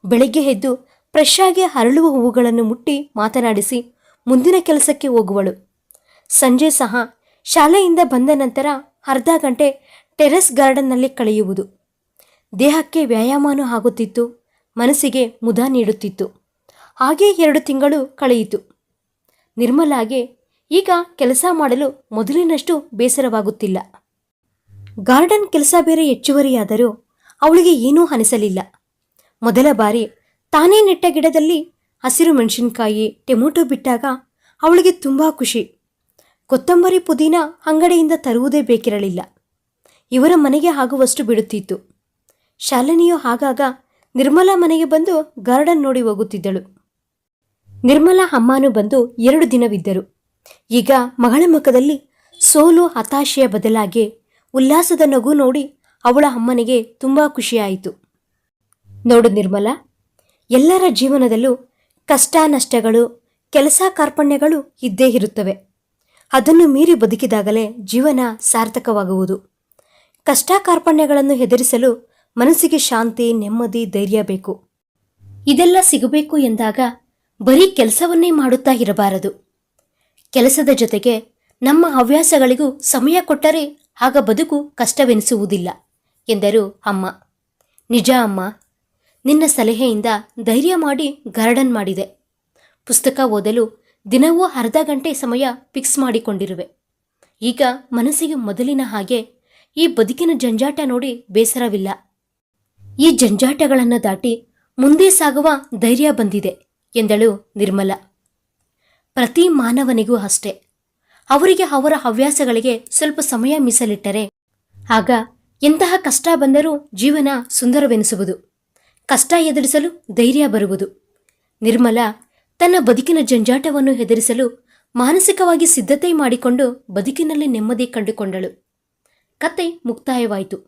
Speaker 1: ಬೆಳಗ್ಗೆ ಎದ್ದು ಫ್ರೆಶ್ ಆಗಿ ಅರಳುವ ಹೂವುಗಳನ್ನು ಮುಟ್ಟಿ ಮಾತನಾಡಿಸಿ ಮುಂದಿನ ಕೆಲಸಕ್ಕೆ ಹೋಗುವಳು. ಸಂಜೆ ಸಹ ಶಾಲೆಯಿಂದ ಬಂದ ನಂತರ ಅರ್ಧ ಗಂಟೆ ಟೆರೆಸ್ ಗಾರ್ಡನ್ನಲ್ಲಿ ಕಳೆಯುವುದು. ದೇಹಕ್ಕೆ ವ್ಯಾಯಾಮನೂ ಆಗುತ್ತಿತ್ತು, ಮನಸ್ಸಿಗೆ ಮುದ ನೀಡುತ್ತಿತ್ತು. ಹಾಗೇ 2 ತಿಂಗಳು ಕಳೆಯಿತು. ನಿರ್ಮಲಾಗೆ ಈಗ ಕೆಲಸ ಮಾಡಲು ಮೊದಲಿನಷ್ಟು ಬೇಸರವಾಗುತ್ತಿಲ್ಲ. ಗಾರ್ಡನ್ ಕೆಲಸ ಬೇರೆ ಹೆಚ್ಚುವರಿಯಾದರೂ ಅವಳಿಗೆ ಏನೂ ಅನಿಸಲಿಲ್ಲ. ಮೊದಲ ಬಾರಿ ತಾನೇ ನೆಟ್ಟ ಗಿಡದಲ್ಲಿ ಹಸಿರು ಮೆಣಸಿನಕಾಯಿ, ಟೊಮೊಟೊ ಬಿಟ್ಟಾಗ ಅವಳಿಗೆ ತುಂಬ ಖುಷಿ. ಕೊತ್ತಂಬರಿ, ಪುದೀನ ಅಂಗಡಿಯಿಂದ ತರುವುದೇ ಬೇಕಿರಲಿಲ್ಲ. ಇವರ ಮನೆಗೆ ಆಗುವಷ್ಟು ಬಿಡುತ್ತಿತ್ತು. ಶಾಲಿನಿಯು ಆಗಾಗ ನಿರ್ಮಲಾ ಮನೆಗೆ ಬಂದು ಗಾರ್ಡನ್ ನೋಡಿ ಹೋಗುತ್ತಿದ್ದಳು. ನಿರ್ಮಲಾ ಅಮ್ಮನೂ ಬಂದು 2 ದಿನವಿದ್ದರು. ಈಗ ಮಗಳ ಮುಖದಲ್ಲಿ ಸೋಲು, ಹತಾಶೆಯ ಬದಲಾಗಿ ಉಲ್ಲಾಸದ ನಗು ನೋಡಿ ಅವಳ ಅಮ್ಮನಿಗೆ ತುಂಬ ಖುಷಿಯಾಯಿತು. ನೋಡು ನಿರ್ಮಲಾ, ಎಲ್ಲರ ಜೀವನದಲ್ಲೂ ಕಷ್ಟ ನಷ್ಟಗಳು, ಕೆಲಸ ಕಾರ್ಪಣ್ಯಗಳು ಇದ್ದೇ ಇರುತ್ತವೆ. ಅದನ್ನು ಮೀರಿ ಬದುಕಿದಾಗಲೇ ಜೀವನ ಸಾರ್ಥಕವಾಗುವುದು. ಕಷ್ಟ ಕಾರ್ಪಣ್ಯಗಳನ್ನು ಎದುರಿಸಲು ಮನಸ್ಸಿಗೆ ಶಾಂತಿ, ನೆಮ್ಮದಿ, ಧೈರ್ಯ ಬೇಕು. ಇದೆಲ್ಲ ಸಿಗಬೇಕು ಎಂದಾಗ ಬರೀ ಕೆಲಸವನ್ನೇ ಮಾಡುತ್ತಾ ಇರಬಾರದು. ಕೆಲಸದ ಜೊತೆಗೆ ನಮ್ಮ ಹವ್ಯಾಸಗಳಿಗೂ ಸಮಯ ಕೊಟ್ಟರೆ ಆಗ ಬದುಕು ಕಷ್ಟವೆನಿಸುವುದಿಲ್ಲ ಎಂದರು ಅಮ್ಮ. ನಿಜ ಅಮ್ಮ, ನಿನ್ನ ಸಲಹೆಯಿಂದ ಧೈರ್ಯ ಮಾಡಿ ಗಾರ್ಡನ್ ಮಾಡಿದೆ. ಪುಸ್ತಕ ಓದಲು ದಿನವೂ ಅರ್ಧ ಗಂಟೆ ಸಮಯ ಫಿಕ್ಸ್ ಮಾಡಿಕೊಂಡಿರುವೆ. ಈಗ ಮನಸ್ಸಿಗೆ ಮೊದಲಿನ ಹಾಗೆ ಈ ಬದುಕಿನ ಜಂಜಾಟ ನೋಡಿ ಬೇಸರವಿಲ್ಲ. ಈ ಜಂಜಾಟಗಳನ್ನು ದಾಟಿ ಮುಂದೆ ಸಾಗುವ ಧೈರ್ಯ ಬಂದಿದೆ ಎಂದಳು ನಿರ್ಮಲಾ. ಪ್ರತಿ ಮಾನವನಿಗೂ ಅಷ್ಟೇ, ಅವರಿಗೆ ಅವರ ಹವ್ಯಾಸಗಳಿಗೆ ಸ್ವಲ್ಪ ಸಮಯ ಮೀಸಲಿಟ್ಟರೆ ಆಗ ಎಂತಹ ಕಷ್ಟ ಬಂದರೂ ಜೀವನ ಸುಂದರವೆನಿಸುವುದು. ಕಷ್ಟ ಎದುರಿಸಲು ಧೈರ್ಯ ಬರುವುದು. ನಿರ್ಮಲಾ ತನ್ನ ಬದುಕಿನ ಜಂಜಾಟವನ್ನು ಎದುರಿಸಲು ಮಾನಸಿಕವಾಗಿ ಸಿದ್ಧತೆ ಮಾಡಿಕೊಂಡು ಬದುಕಿನಲ್ಲಿ ನೆಮ್ಮದಿ ಕಂಡುಕೊಂಡಳು. ಕತೆ ಮುಕ್ತಾಯವಾಯಿತು.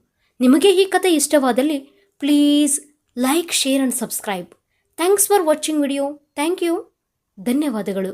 Speaker 1: ನಿಮಗೆ ಈ ಕತೆ ಇಷ್ಟವಾದಲ್ಲಿ please like, share and subscribe. Thanks for watching video. Thank you. ಧನ್ಯವಾದಗಳು.